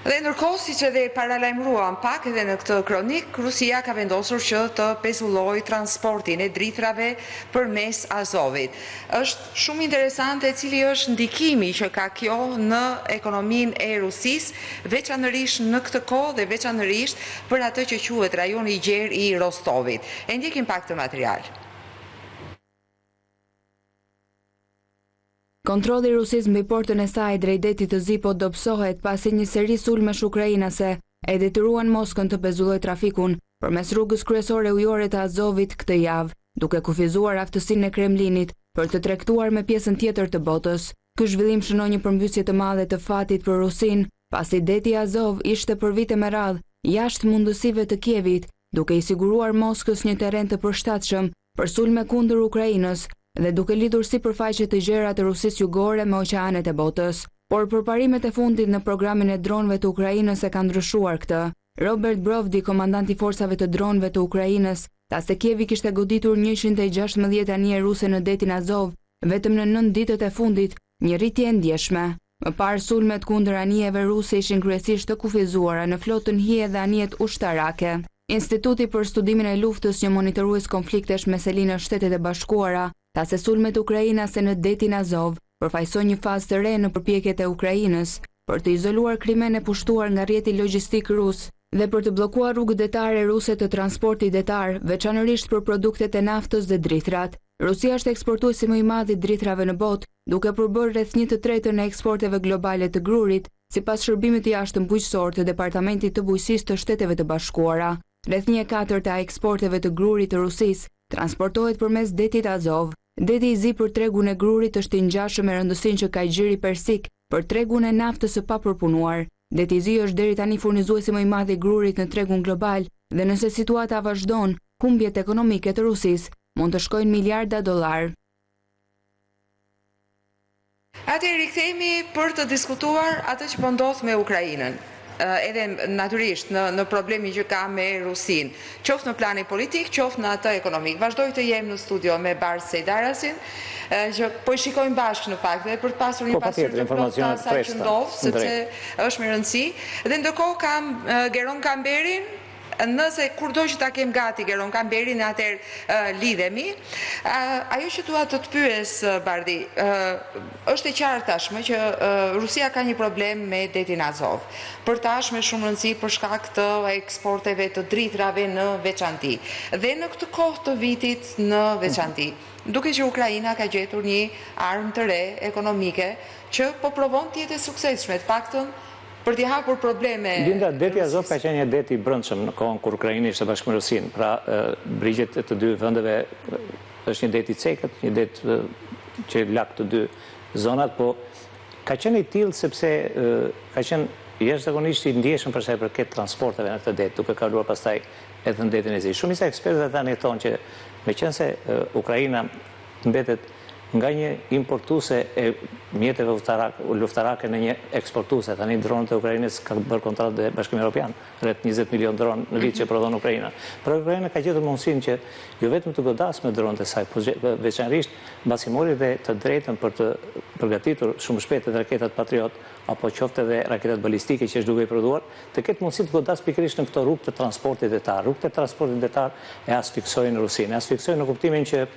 Dhe ndërkohë, siç edhe paralajmëruam pak edhe në këtë kronik, Rusia ka vendosur që të pezullojë transportin e drithërave përmes Azovit. Është shumë interesante cili është ndikimi që ka kjo në ekonominë e Rusisë, veçanërisht në këtë kohë dhe veçanërisht për atë që quhet rajoni i gjerë i Rostovit. E ndjekim pak të material.
Kontrolli i Rusisë mbi portën e saj drejt detit të Zi po dobësohet pasi një seri sulmesh ukrainase e detyruan Moskën të pezullojë trafikun përmes rrugës kryesore ujore të Azovit këtë javë, duke kufizuar aftësinë e Kremlinit për të tregtuar me pjesën tjetër të botës. Ky zhvillim shënon një përmbysje të madhe të fatit për Rusinë, pasi deti Azov ishte për vite me radhë jashtë mundësive të Kievit, duke i siguruar Moskës një terren të përshtatshëm për sulme kundër Ukrainës dhe duke lidhur sipërfaqe të gjera të Rusisë Jugore me oqeanet e botës. Por përparimet e fundit në programin e dronëve të Ukrainës e kanë ndryshuar këtë. Robert Brovdi, komandant i forcave të dronëve të Ukrainës, tha se Kievi kishte goditur 116 anije ruse në detin Azov vetëm në 9 ditët e fundit, një rritje e ndjeshme. Më parë sulmet kundër anijeve ruse ishin kryesisht të kufizuara në flotën hije dhe anijet ushtarake. Instituti për studimin e luftës, një monitorues konfliktesh me selinë Shtetet e Bashkuara, tha se sulmet ukrainase në detin Azov përfaqësojnë një fazë të re në përpjekjet e Ukrainës për të izoluar Krimen e pushtuar nga rrjeti logjistik rus dhe për të bllokuar rrugët detare ruse të transportit detar, veçanërisht për produktet e naftës dhe drithrat. Rusia është eksportuesi më i madh i drithrave në botë, duke përbërë rreth 1/3 e eksporteve globale të grurit, sipas shërbimit të jashtëm bujqësor të Departamentit të Bujqësisë të Shteteve të Bashkuara. Rreth 1/4 e eksporteve të grurit të Rusisë transportohet përmes detit Azov. Deti i zi për tregun e grurit është i ngjashëm me rëndësinë që ka gjiri persik për tregun e naftës së papërpunuar. Deti i zi është deri tani furnizuesi më i madh i grurit në tregun global dhe nëse situata vazhdon, humbjet ekonomike të Rusisë mund të shkojnë miliarda dollar.
Atëherë rikthehemi për të diskutuar atë që po ndodh me Ukrainën. Edhe natyrisht në problemin që ka me Rusin, qoftë në planin politik, qoftë në atë ekonomik. Vazhdoj të jem në studio me Bars Sejdarasin, që po i shikojmë bashkë në fakt dhe për të pasur një pasur të plot të asaj që ndodh, sepse është me rëndësi. Dhe ndërkohë kam Geron Kamberin, nëse kurdo që ta kem gati Geron Kamberin, atëherë lidhemi. Ajo që dua të pyes, Bardi, është e qartë tashmë që Rusia ka një problem me detin Azov. Për tashmë shumë rëndësi për shkak të eksporteve të drithrave në veçanti. Dhe në këtë kohë të vitit në veçanti, duke që Ukraina ka gjetur një armë të re ekonomike që po provon të jetë e suksesshme, të paktën për t'i hapur probleme.
Linda, deti Azov ka qenë një det i brendshëm në kohën kur Ukraini ishte bashkë me Rusinë. Pra, brigjet e të dy vendeve është një det i cekët, një det që lak të dy zonat, po ka qenë i tillë sepse ka qenë jashtëzakonisht i ndjeshëm për sa i përket transporteve në këtë det, duke kaluar pastaj edhe në detin e zi. Shumë isa ekspertët tani thonë që meqense Ukraina mbetet nga një importuese e mjeteve luftarake në një eksportuese. Tani dronët e Ukrainës ka bërë kontratë dhe Bashkimi Evropian, rreth 20 milion dronë në vit që prodhon Ukraina. Por Ukraina ka gjetur mundësinë që jo vetëm të godas me dronët e saj, por veçanërisht mbasi mori dhe të drejtën për të përgatitur shumë shpejt edhe raketat Patriot, apo qoftë edhe raketat balistike që është duke i prodhuar, të ketë mundësi të godas pikërisht në këto rrugë të transportit detar. Rrugët e transportit detar e asfiksojnë Rusinë, e asfiksojnë në kuptimin që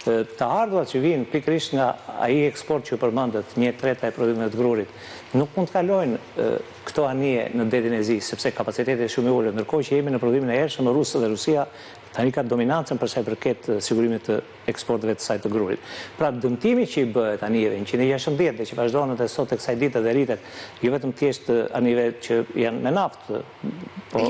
të ardhurat që vinë pikërisht nga ai eksport që përmendet, 1/3 e prodhimeve të grurit, nuk mund të kalojnë këto anije në detin e zi, sepse kapaciteti është shumë i ulët, ndërkohë që jemi në prodhimin e ershëm në Rusë dhe Rusia tani ka dominancën për sa i përket sigurimit të eksporteve të saj të grurit. Pra dëmtimi që i bëhet anijeve 116 dhe që vazhdojnë edhe sot e kësaj dite dhe rritet, jo vetëm thjesht anijeve që janë me naftë,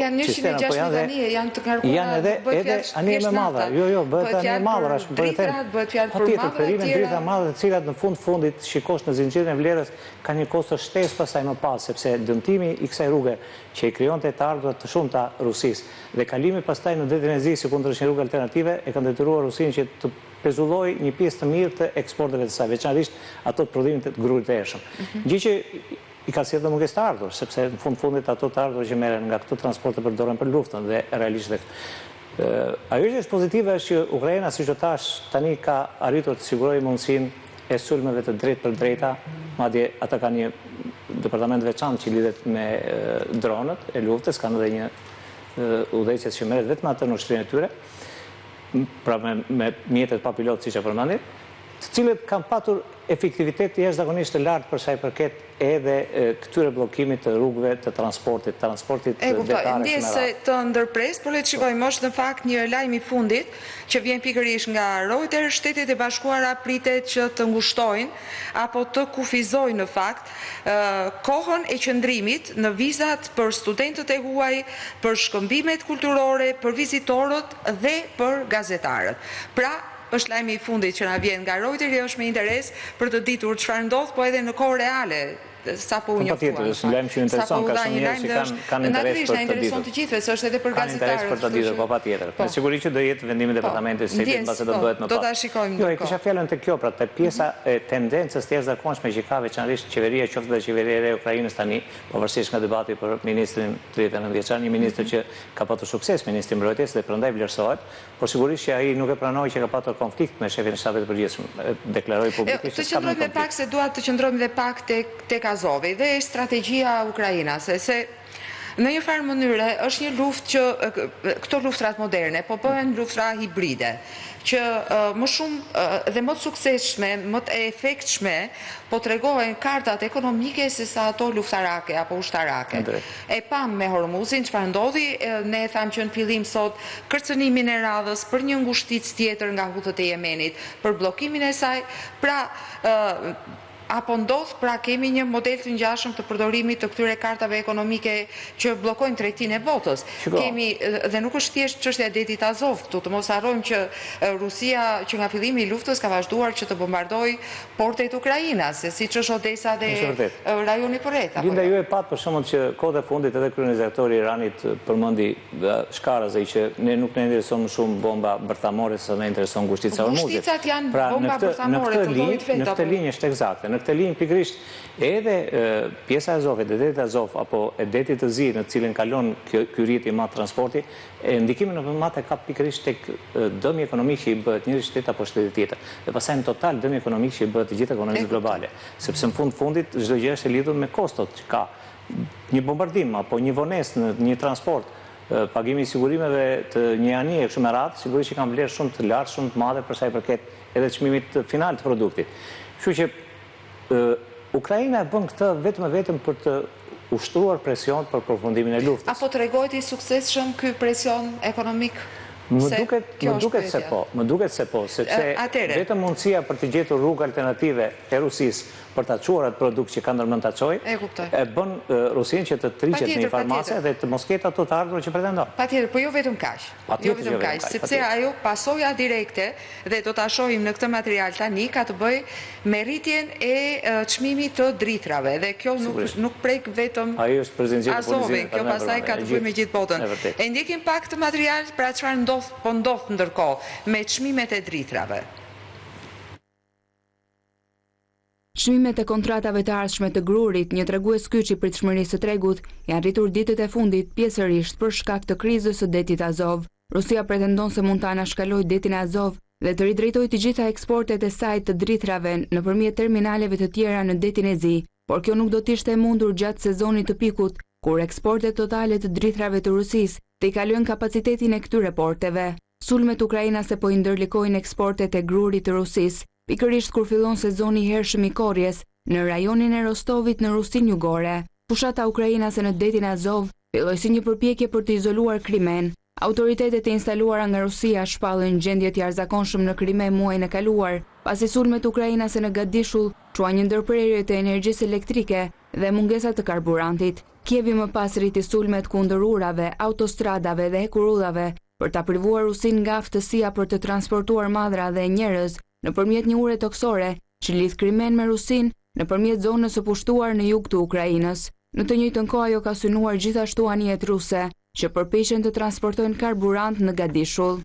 janë 160 anije, janë të ngarkuara,
janë edhe anije me madha. Jo, bëhet anije me madha, është
bëhet fjalë për madha,
perimet drita madhe të cilat në fundit shikosh në zinxhirin e vlerës kanë një kosto shtesë pastaj më pas, sepse dëmtimi i kësaj rruge që i krijonte të ardhurat të shumta Rusisë dhe kalimi pastaj në detin e zi si kundër një rrugë alternative e kanë detyruar Rusinë që të pezullojë një pjesë të mirë të eksporteve të saj, veçanërisht ato të prodhimit të grurit të ershëm. Gjë që i ka sjellë mungesë të ardhur, sepse në fundit ato të ardhur që merren nga këto transporte përdoren për luftën dhe realisht ajo që është pozitive është që Ukraina, siç u thash, tani ka arritur të sigurojë mundësinë e sulmeve të drejtë për drejta, madje ata kanë një departament veçantë që lidhet me dronët e luftës, kanë edhe një udhëheqës që merret vetëm atë në ushtrinë e tyre, pra me mjetet pa pilot siç e përmendit, të cilët kanë patur efektivitet jashtëzakonisht të lartë për sa i përket edhe këtyre bllokimit të rrugëve të transportit detare.
Ndjesë të ndërpres, por le të shikojmë, është në fakt një lajm i fundit që vjen pikërisht nga Reuters. Shtetet e Bashkuara pritet që të ngushtojnë apo të kufizojnë në fakt kohën e qëndrimit në vizat për studentët e huaj, për shkëmbimet kulturore, për vizitorët dhe për gazetarët. Pra, është lajmi i fundit që na vjen nga Reuters, është me interes për të ditur çfarë ndodh, po edhe në kohë reale sapo u njoftuan.
Patjetër, lajm që intereson ka shumë njerëz që kanë interes për të ditur.
Të gjithëve, se është edhe për gazetarët.
Kanë interes për të ditur, po patjetër. Me siguri që do jetë vendimi i departamentit të shtetit mbase do bëhet më pas.
Do ta shikojmë.
Jo, e kisha fjalën te kjo, pra te pjesa e tendencës të jashtëzakonshme që ka veçanërisht qeveria, qoftë dhe qeveria e Ukrainës tani, pavarësisht nga debati për ministrin 39 vjeçar, një ministër që ka patur sukses, ministri i mbrojtjes, dhe prandaj vlerësohet, por sigurisht që ai nuk e pranoi që ka patur konflikt me shefin e shtatit të përgjithshëm. Deklaroi publikisht
se ka konflikt. Të qëndrojmë pak se dua të qëndrojmë dhe pak tek Azovi dhe strategjia ukrainase, se në një farë mënyre është një luftë që këto luftrat moderne po bëhen luftra hibride, që më shumë dhe më të suksesshme, më të efektshme po tregojnë kartat ekonomike se sa ato luftarake apo ushtarake. E pam me Hormuzin çfarë ndodhi, ne e thamë që në fillim sot kërcënimin e radhës për një ngushticë tjetër nga hutët e Jemenit, për bllokimin e saj, pra apo ndodh, pra kemi një model të ngjashëm të përdorimit të këtyre kartave ekonomike që bllokojnë tregtinë e botës. Kemi dhe nuk është thjesht çështja e detit Azov, këtu të mos harrojmë që Rusia që nga fillimi i luftës ka vazhduar që të bombardojë portet Ukrainas, siç është Odesa dhe rajoni Porret.
Linda, ju e pat për shembull që kohët e fundit edhe kryenizatori i Iranit përmendi shkarazë që ne nuk na intereson më shumë bomba bërthamore se na intereson ngushtica e Hormuzit.
Ngushticat janë bomba bërthamore,
në këtë linjë është eksakte. Në këtë linjë pikërisht edhe pjesa e Azovit, e detit Azov apo e detit të Zi në cilën kalon ky rrjet i madh transporti, ndikimin në mëmat e ka pikërisht tek dëmi ekonomik që i bëhet një shtet apo shteti tjetër. Dhe pastaj në total dëmi ekonomik që i bëhet të gjithë ekonomisë globale, sepse në fundit çdo gjë është e lidhur me kostot që ka një bombardim apo një vonesë në një transport. Pagimi i sigurimeve të një anije kështu me radhë, sigurisht që kanë vlerë shumë të lartë, shumë të madhe për sa i përket edhe çmimit final të produktit. Kështu që Ukraina e bën këtë vetëm për të ushtruar presion për përfundimin e luftës.
Apo tregohet i suksesshëm ky presion ekonomik?
Më duket se po, sepse vetëm mundësia për të gjetur rrugë alternative e Rusisë për ta çuar atë produkt që ka ndërmend ta çojë, e bën Rusinë që të triqet në një farmace dhe të mos ketë ato të ardhurën që pretendon.
Patjetër, po jo vetëm kaq. Jo vetëm kaq, sepse ajo pasoja direkte dhe do ta shohim në këtë material tani ka të bëjë me rritjen e çmimit të dritrave dhe kjo nuk prek vetëm Azovin, kjo pastaj ka të bëjë me gjithë botën. E ndjekim pak të material pra çfarë ndodh ndërkohë me çmimet e dritrave.
Çmimet e kontratave të ardhshme të grurit, një tregues kyç i pritshmërisë së tregut, janë rritur ditët e fundit pjesërisht për shkak të krizës së detit Azov. Rusia pretendon se mund të anashkalojë detin Azov dhe të ridrejtojë të gjitha eksportet e saj të dritrave nëpërmjet terminaleve të tjera në detin e Zi, por kjo nuk do të ishte e mundur gjatë sezonit të pikut, kur eksportet totale të dritrave të Rusisë të i kalojnë kapacitetin e këtyre porteve. Sulmet ukrainase po i ndërlikojnë eksportet e grurit të Rusisë, pikërisht kur fillon sezoni i hershëm i korrjes në rajonin e Rostovit në Rusinë Jugore. Fushata ukrainase në detin Azov filloi si një përpjekje për të izoluar Krimen. Autoritetet e instaluara nga Rusia shpallën gjendje të jashtëzakonshme në Krime muajin e kaluar, pasi sulmet ukrainase në Gadishull çuan një ndërprerje të energjisë elektrike dhe mungesa të karburantit. Kievi më pas rriti sulmet kundër urave, autostradave dhe hekurullave për ta privuar Rusinë nga aftësia për të transportuar madhra dhe njerëz nëpërmjet një ure toksore që lidh Krimen me Rusinë nëpërmjet zonës së pushtuar në jug të Ukrainës. Në të njëjtën kohë ajo ka synuar gjithashtu anijet ruse që përpiqen të transportojnë karburant në Gadishull.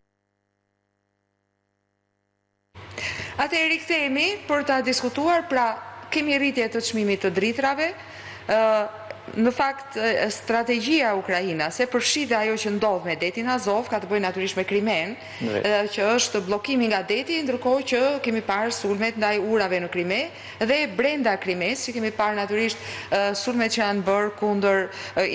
Atëherë rikthehemi për ta diskutuar, pra kemi rritje të çmimit të dritrave. Në fakt, strategjia ukrainase përfshi ajo që ndodh me detin Azov, ka të bëjë natyrisht me Krimen, që është bllokimi nga deti, ndërkohë që kemi parë sulmet ndaj urave në Krime dhe brenda Krimes, që kemi parë natyrisht sulmet që janë bërë kundër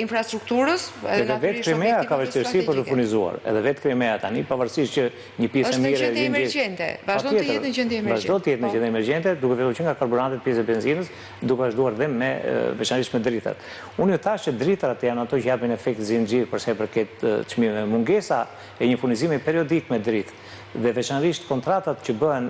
infrastrukturës.
Edhe vetë Krimea ka vështirësi për të furnizuar. Edhe vetë Krimea tani, pavarësisht që një pjesë e mirë
e emergjente. Vazhdon të jetë në gjendje emergjente.
Vazhdon të jetë në gjendje emergjente, duke filluar që nga karburantet, pjesë e benzinës, duke vazhduar dhe me veçanërisht me dritrat. Unë ju thash që dritrat janë ato që japin efekt zinxhir për sa i përket çmimeve. Mungesa e një furnizimi periodik me dritë dhe veçanërisht kontratat që bëhen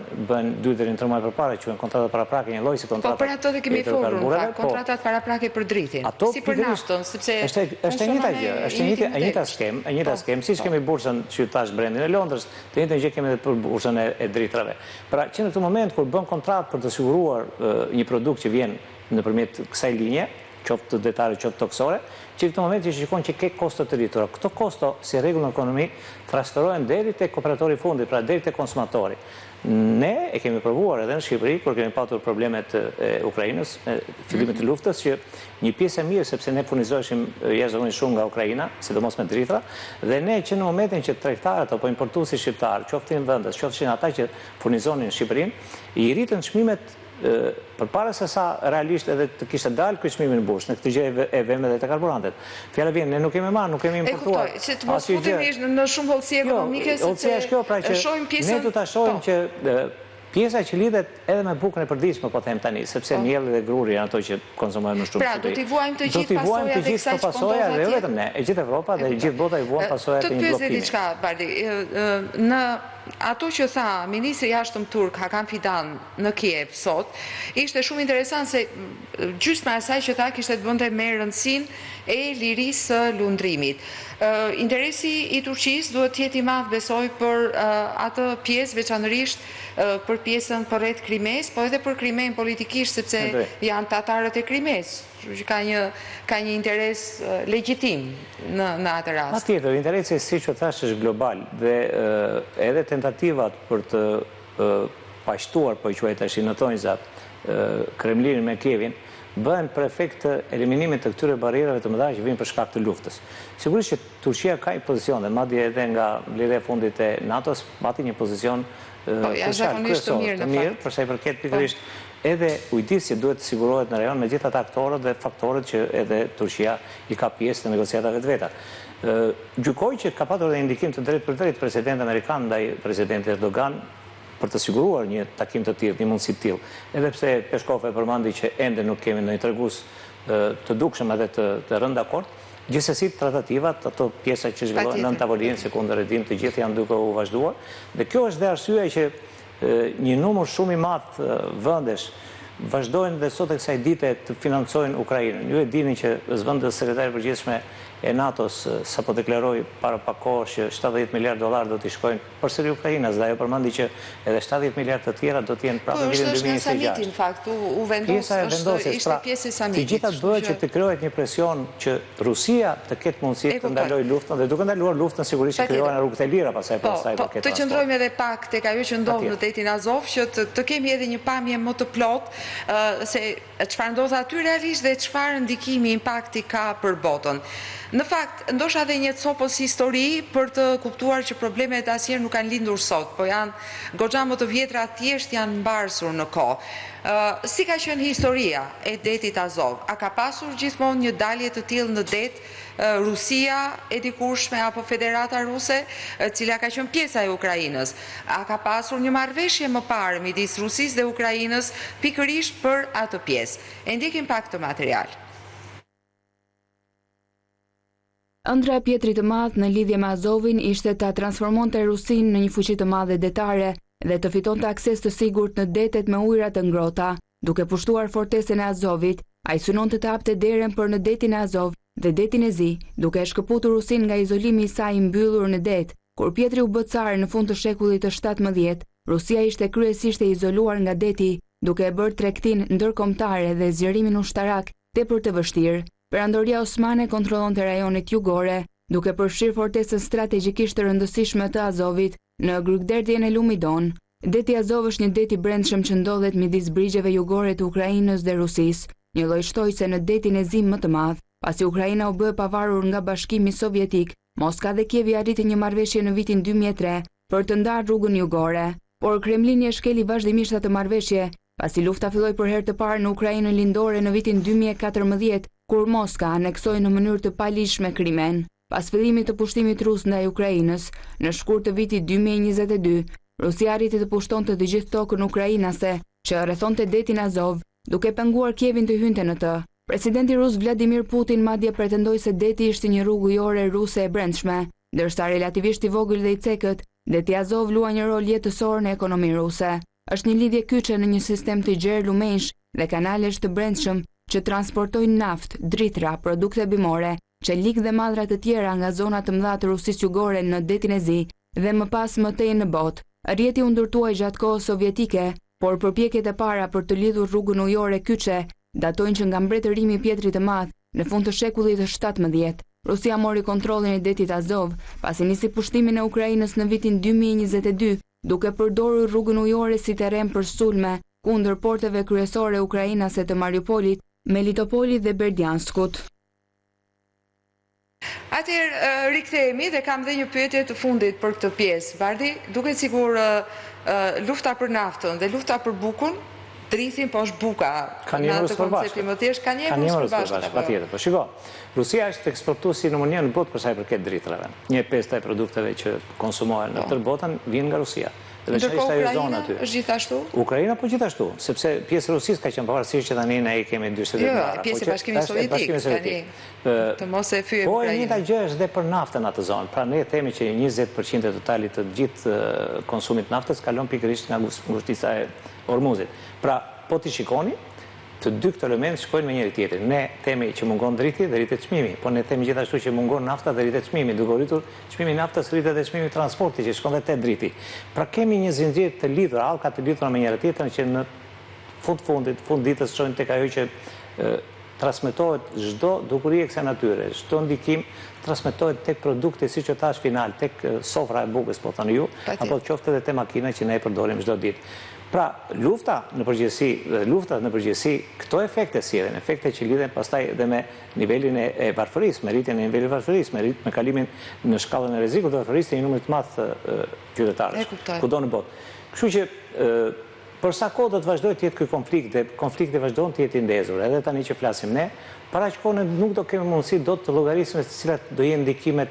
2 deri në 3 muaj përpara, quhen kontratat paraprake, një lloj si kontratat.
Po për ato dhe kemi folur, kontratat paraprake për dritin. Si për naftën, sepse
është e njëjta gjë, është e njëjta skem, siç kemi bursën që tash brendin e Londrës, të njëjtën gjë kemi edhe për bursën e dritrave. Pra që në këtë moment kur bën kontratë për të siguruar një produkt që vjen nëpërmjet kësaj linje, qoftë detare, qoftë toksore, që në këtë moment që shikon që ke kosto të rritura. Këto kosto, si rregull në ekonomi, transferohen deri tek operatori i fundit, pra deri tek konsumatori. Ne e kemi provuar edhe në Shqipëri, kur kemi patur problemet e Ukrainës, me fillimin të luftës, që një pjesë e mirë, sepse ne furnizoheshim jashtëzakonisht shumë nga Ukraina, sidomos me dritra, dhe ne që në momentin që tregtarët apo importuesit shqiptar, qoftin vendas, qofshin ata që furnizonin në Shqipërinë, i rritën çmimet përpara se sa realisht edhe të kishte dalë ky çmimi në bursë, në këtë gjë e vëmë dhe të karburantet. Fjala vjen, ne nuk kemi marrë, nuk kemi importuar.
E kuptoj, që të mos futemi në shumë hollësi ekonomike, sepse shohim pjesën.
Ne do ta shohim që pjesa që lidhet edhe me bukën e përditshme, po them tani, sepse mielli dhe gruri janë ato që konsumojnë më shumë.
Pra, do t'i vuajmë të gjithë pasojat
dhe jo vetëm ne, e gjithë Evropa dhe gjithë bota i vuan pasojat e një bllokimi.
Të pyes diçka, Bardi, në ato që tha ministri i jashtëm turk Hakan Fidan në Kiev sot, ishte shumë interesant se gjysma e asaj që tha kishte të bënte me rëndësinë e lirisë së lundrimit. Interesi i Turqisë duhet të jetë i madh, besoj, për atë pjesë, veçanërisht për pjesën përreth Krimes, po edhe për Krimen politikisht, sepse janë tatarët e Krimes, që ka një interes legjitim në atë rast.
Patjetër, interesi, siç u thash, është global dhe edhe tentativat për të pashtuar, po i quaj tash në tonjzat, Kremlinin me Kievin, bëhen për efekt të eliminimit të këtyre barrierave të mëdha që vijnë për shkak të luftës. Sigurisht që Turqia ka një pozicion, dhe madje edhe nga mbledhja e fundit e NATO-s pati një pozicion
jashtëzakonisht të mirë,
për sa i përket pikërisht edhe ujtisë që duhet të sigurohet në rajon me gjithë ata aktorët dhe faktorët që edhe Turqia i ka pjesë të negociatave të veta. Gjykoj që ka patur edhe indikim të drejtë për drejtë presidenti amerikan ndaj presidentit Erdogan për të siguruar një takim të tillë, një mundësi të tillë. Edhe pse Peshkov e përmendi që ende nuk kemi ndonjë tregues të dukshëm edhe të rënë dakord, gjithsesi tratativat, ato pjesa që zhvillohen nën tavolinë si kundër redim, të gjithë janë duke u vazhduar. Dhe kjo është dhe arsyeja që një numër shumë i madh vendesh vazhdojnë dhe sot e kësaj dite të financojnë Ukrainën. Ju e dini që zëvendës sekretari i përgjithshme e NATO-s sapo deklaroi para pak kohësh që $70 miliardë do t'i shkojnë përsëri Ukrainës, dhe ajo përmendi që edhe $70 miliardë të tjera do të jenë prapë në vitin 2026.
Po, është nga samiti në fakt, u vendos, ishte pjesë e samitit.
Të gjitha bëhet që të krijohet një presion që Rusia të ketë mundësi të ndalojë luftën, dhe duke ndaluar luftën sigurisht që krijohen rrugët e lira pastaj për sa i përket.
Të qëndrojmë edhe pak tek ajo që ndodh në detin Azov, që të kemi edhe një pamje më të plotë se çfarë ndodh aty realisht dhe çfarë ndikimi, impakti ka për botën. Në fakt, ndoshta edhe një copës histori për të kuptuar që problemet asnjëherë nuk kanë lindur sot, po janë goxha më të vjetra, thjesht janë mbarsur në kohë. Si ka qenë historia e detit Azov? A ka pasur gjithmonë një dalje të tillë në det Rusia e dikurshme apo Federata Ruse, cila ka qenë pjesa e Ukrainës? A ka pasur një marrëveshje më parë midis Rusisë dhe Ukrainës pikërisht për atë pjesë? E ndjekim pak të material.
Ëndra e Pjetrit të Madh në lidhje me Azovin ishte ta transformonte Rusinë në një fuqi të madhe detare dhe të fitonte akses të sigurt në detet me ujëra të ngrohta. Duke pushtuar fortesën e Azovit, ai synonte të hapte derën për në detin e Azov dhe detin e Zi, duke e shkëputur Rusinë nga izolimi i saj i mbyllur në det. Kur Pjetri u bë car në fund të shekullit të 17, Rusia ishte kryesisht e izoluar nga deti, duke e bërë tregtinë ndërkombëtare dhe zgjerimin ushtarak tepër të vështirë. Perandoria osmane kontrollonte rajonet jugore, duke përfshirë fortesën strategjikisht të rëndësishme të Azovit në Grykderdhjen e Lumidon. Deti Azov është një det i brendshëm që ndodhet midis brigjeve jugore të Ukrainës dhe Rusisë, një lloj shtojse në detin e Zi më të madh. Pasi Ukraina u bë e pavarur nga Bashkimi Sovjetik, Moska dhe Kievi arritën një marrëveshje në vitin 2003 për të ndarë rrugën jugore, por Kremlini e shkeli vazhdimisht atë marrëveshje, pasi lufta filloi për herë të parë në Ukrainën lindore në vitin 2014, kur Moska aneksoi në mënyrë të palishme Krimen. Pas fillimit të pushtimit rus ndaj Ukrainës, në shkurt të vitit 2022, Rusia arriti të pushtonte të gjithë tokën ukrainase, që rrethonte detin Azov, duke penguar Kievin të hynte në të. Presidenti rus Vladimir Putin madje pretendoi se deti ishte një rrugë ujore ruse e brendshme, ndërsa relativisht i vogël dhe i cekët, deti Azov luan një rol jetësor në ekonominë ruse. Është një lidhje kyçe në një sistem të gjerë lumensh dhe kanalesh të brendshëm që transportojnë naftë, dritra, produkte bimore, çelik dhe mallra të tjera nga zona të mëdha të Rusisë jugore në detin e Zi dhe më pas më tej në botë. Rrjeti u ndërtuai gjatë kohës sovjetike, por përpjekjet e para për të lidhur rrugën ujore kyçe datojnë që nga mbretërimi i Pjetrit të Madh në fund të shekullit të 17, Rusia mori kontrollin e detit Azov, pasi nisi pushtimin e Ukrainës në vitin 2022, duke përdorur rrugën ujore si terren për sulme kundër porteve kryesore ukrainase të Mariupolit, Melitopolit dhe Berdjanskut.
Atëherë rikthehemi dhe kam dhe një pyetje të fundit për këtë pjesë. Bardi, duket sikur lufta për naftën dhe lufta për bukun drithin, po është buka.
Ka një emër së bashku.
Ka një emër së bashku.
Patjetër. Po shiko, Rusia është eksportuesi numër 1 në botë për sa i përket dritrave. 1/5 e produkteve që konsumohen në tërë botën vijnë nga Rusia.
Ndërkohë Ukraina është gjithashtu?
Ukraina po gjithashtu, sepse pjesë e Rusisë ka qenë pavarësisht që tani ne kemi 40 vjet.
Jo, pjesë e Bashkimit Sovjetik tani. Të mos e fyejmë
Po
Ukrainën.
e njëjta gjë është dhe për naftën atë zonë. Pra ne themi që 20% e totalit të gjithë konsumit naftës kalon pikërisht nga ngushtica e Ormuzit. Pra, po ti shikoni, të dy këto elementë shkojnë me njëri tjetrin. Ne themi që mungon driti dhe rritet çmimi, po ne themi gjithashtu që mungon nafta dhe rritet çmimi. Duke rritur çmimi i naftës, rritet edhe çmimi i transportit që shkon dhe te driti. Pra kemi një zinxhir të lidhur, hallka të lidhura me njëri tjetrën që në fund ditës shojnë tek ajo që transmetohet çdo dukuri e kësaj natyre, çdo ndikim transmetohet tek produkti siç e thash final, tek sofra e bukës, po thoni ju, apo qoftë edhe te makina që ne e përdorim çdo ditë. Pra, luftat në përgjithësi, këto efekte sjellin, efekte që lidhen pastaj edhe me nivelin e varfërisë, me rritjen e nivelit varfërisë, me kalimin në shkallën e rrezikut të varfërisë të një numri të madh qytetarësh kudo në botë. Kështu që për sa kohë do të vazhdojë të jetë ky konflikt dhe konflikti vazhdon të jetë i ndezur, edhe tani që flasim ne, para aq kohë nuk do kemi mundësi dot të llogarismë se cilat do jenë ndikimet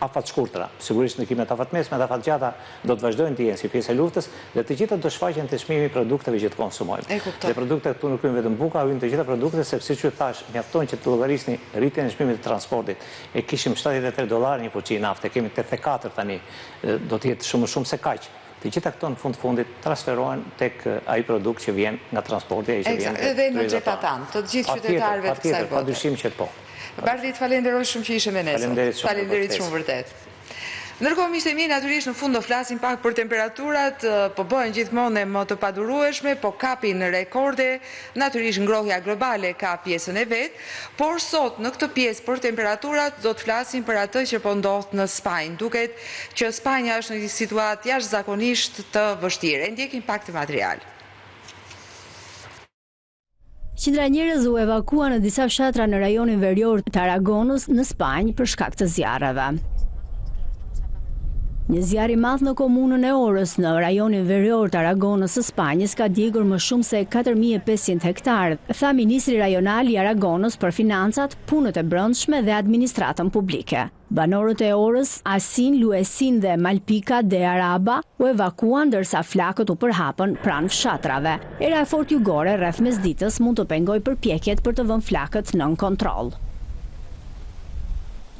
afat shkurtra. Sigurisht ndikimet afat mesme dhe afat gjata do të vazhdojnë të jenë si pjesë e luftës dhe të gjitha do shfaqen te çmimi i produkteve që të konsumojmë. Dhe produktet këtu nuk hyn vetëm buka, hyn të gjitha produktet sepse siç ju thash, mjafton që të llogarisni rritjen e çmimit të transportit. E kishim $73 një fuqi nafte, kemi 84 tani, do të jetë shumë se kaq. Të gjitha këto në fundit transferohen tek ai produkt që vjen nga transporti ai që vjen.
Edhe në xhepat tanë, të gjithë qytetarëve të kësaj bote.
Padyshim që po.
Bardit, falenderoj shumë që ishe me ne. Falenderit shumë vërtet. Ndërkohë miqtë e mi, natyrisht në fund do flasim pak për temperaturat, po bëhen gjithmonë më të padurueshme, po kapin rekorde, natyrisht ngrohja globale ka pjesën e vet, por sot në këtë pjesë për temperaturat do të flasim për atë që po ndodh në Spanjë. Duket që Spanja është në një situatë jashtëzakonisht të vështirë. Ndjekim pak të material.
Qindra njerëz u evakuan në disa fshatra në rajonin verior të Aragonës në Spanjë për shkak të zjarreve. Një zjarr i madh në komunën e Orës në rajonin verior të Aragonës së Spanjës ka djegur më shumë se 4500 hektarë, tha ministri rajonal i Aragonës për financat, punët e brendshme dhe administratën publike. Banorët e Orës, Asin, Luesin dhe Malpica de Araba u evakuan ndërsa flakët u përhapën pranë fshatrave. Era e fortë jugore rreth mesditës mund të pengojë përpjekjet për të vënë flakët nën kontroll.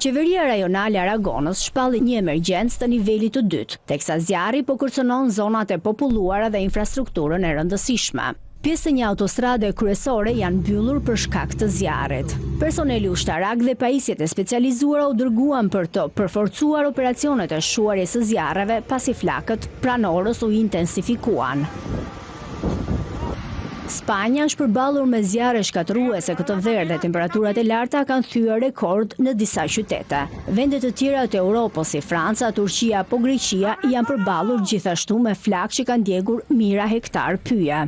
Qeveria rajonale Aragonës shpalli një emergjencë të nivelit të dytë, teksa zjarri po kërcënon zonat e populluara dhe infrastrukturën e rëndësishme. Pjesë e një autostrade kryesore janë mbyllur për shkak të zjarrit. Personeli ushtarak dhe pajisjet e specializuara u dërguan për të përforcuar operacionet e shuarjes së zjarreve pasi flakët pranë Orës u intensifikuan. Spanja është përballur me zjarre shkatërruese këtë verë dhe temperaturat e larta kanë thyer rekord në disa qytete. Vende të tjera të Europës si Franca, Turqia apo Greqia janë përballur gjithashtu me flakë që kanë djegur mijëra hektar pyje.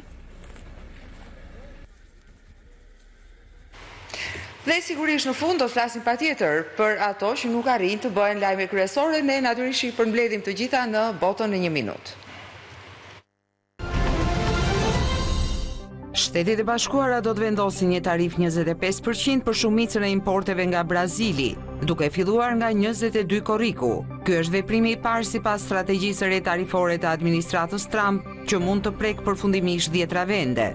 Dhe sigurisht në fund do të flasim patjetër për ato që nuk arrin të bëhen lajme kryesore, ne natyrisht i përmbledhim të gjitha në botën në 1 minutë. Shtetet e Bashkuara do të vendosin një tarif 25% për shumicën e importeve nga Brazili, duke filluar nga 22 korriku. Ky është veprimi i parë sipas strategjisë së re tarifore të administratës Trump, që mund të prek përfundimisht 10 vende.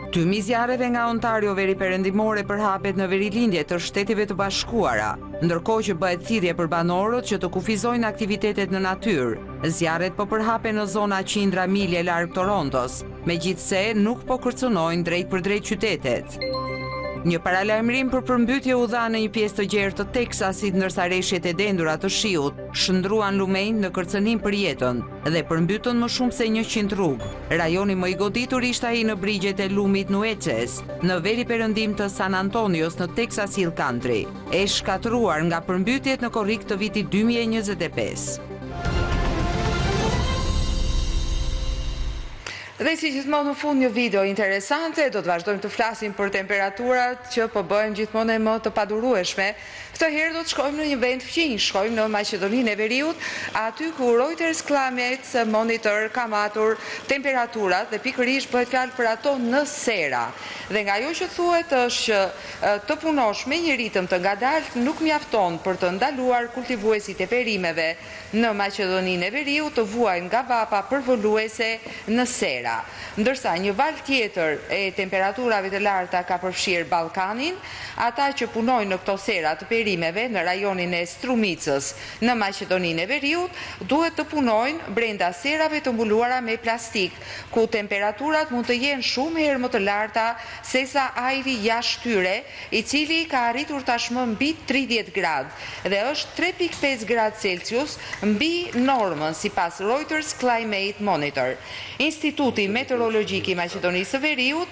Tymi zjarreve nga Ontario veri perëndimore përhapet në verilindje të Shteteve të Bashkuara, ndërkohë që bëhet thirrje për banorët që të kufizojnë aktivitetet në natyrë. Zjarret po përhapen në zona qindra milje larg Torontos, megjithse nuk po kërcënojnë drejt për drejt qytetet. Një paralajmërim për përmbytje u dha në një pjesë të gjerë të Teksasit, ndërsa rreshjet e dendura të shiut shndruan lumejnë në kërcënim për jetën dhe përmbytën më shumë se 100 rrugë. Rajoni më i goditur ishte ai në brigjet e lumit Nueces, në veriperëndim të San Antonios në Texas Hill Country, e shkatruar nga përmbytjet në korrik të vitit 2025. Dhe si gjithmonë në fund një video interesante, do të vazhdojmë të flasim për temperaturat që po bëhen gjithmonë më të padurueshme. Këtë herë do të shkojmë në një vend fqinj, shkojmë në Maqedoninë e Veriut, aty ku Reuters Climate Monitor ka matur temperaturat dhe pikërisht bëhet fjalë për ato në sera. Dhe nga ajo që thuhet është që të punosh me një ritëm të ngadalt nuk mjafton për të ndaluar kultivuesit e perimeve në Maqedoninë e Veriut të vuajnë nga vapa përvoluese në sera. Ndërsa një valë tjetër e temperaturave të larta ka përfshirë Ballkanin, ata që punojnë në këto sera të perimeve në rajonin e Strumicës në Maqedoninë e Veriut duhet të punojnë brenda serave të mbuluara me plastik, ku temperaturat mund të jenë shumë herë më të larta sesa ajri jashtë tyre, i cili ka arritur tashmë mbi 30 gradë dhe është 3.5 gradë Celsius mbi normën sipas Reuters Climate Monitor. Instituti Meteorologjik i Maqedonisë së Veriut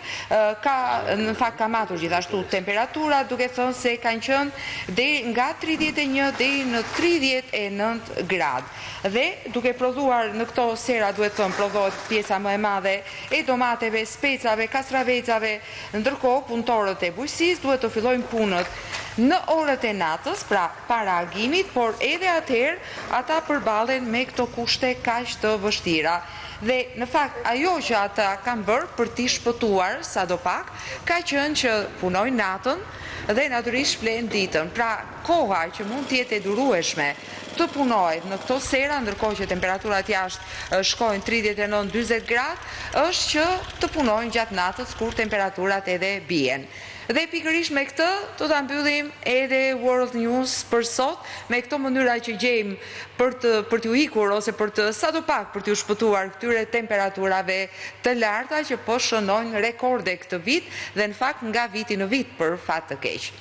ka matur gjithashtu temperaturat, duke thënë se kanë qenë deri nga 31 deri në 39 gradë. Dhe duke prodhuar në këto sera, duhet thënë, prodhohet pjesa më e madhe e domateve, specave, kastravecave, ndërkohë punëtorët e bujqësisë duhet të fillojnë punët në orët e natës, pra para agimit, por edhe atëherë ata përballen me këto kushte kaq të vështira. Dhe në fakt ajo që ata kanë bërë për t'i shpëtuar sadopak ka qenë që punojnë natën dhe natyrisht flen ditën. Pra koha që mund të jetë e durueshme të punojnë në këto sera, ndërkohë që temperaturat jashtë shkojnë 39-40 gradë, është që të punojnë gjatë natës kur temperaturat edhe bien. Dhe pikërisht me këtë do ta mbyllim edhe World News për sot, me këtë mënyra që gjejmë për t'u ikur ose për të sadopak për t'u shpëtuar këtyre temperaturave të larta që po shënojnë rekorde këtë vit dhe në fakt nga viti në vit për fat të keq.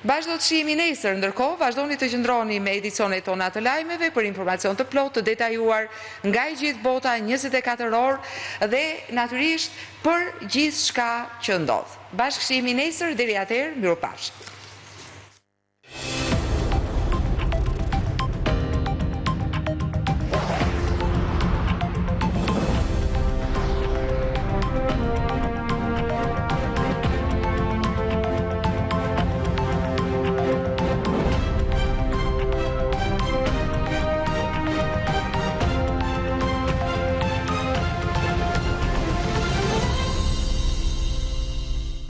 Bashkë do të shihemi nesër, ndërkohë vazhdoni të qëndroni me edicionet tona të lajmeve për informacion të plotë, të detajuar nga i gjithë bota 24 orë dhe natyrisht për gjithë shka që ndodh. Bashkë shihemi nesër, deri atëherë, mirupafshim.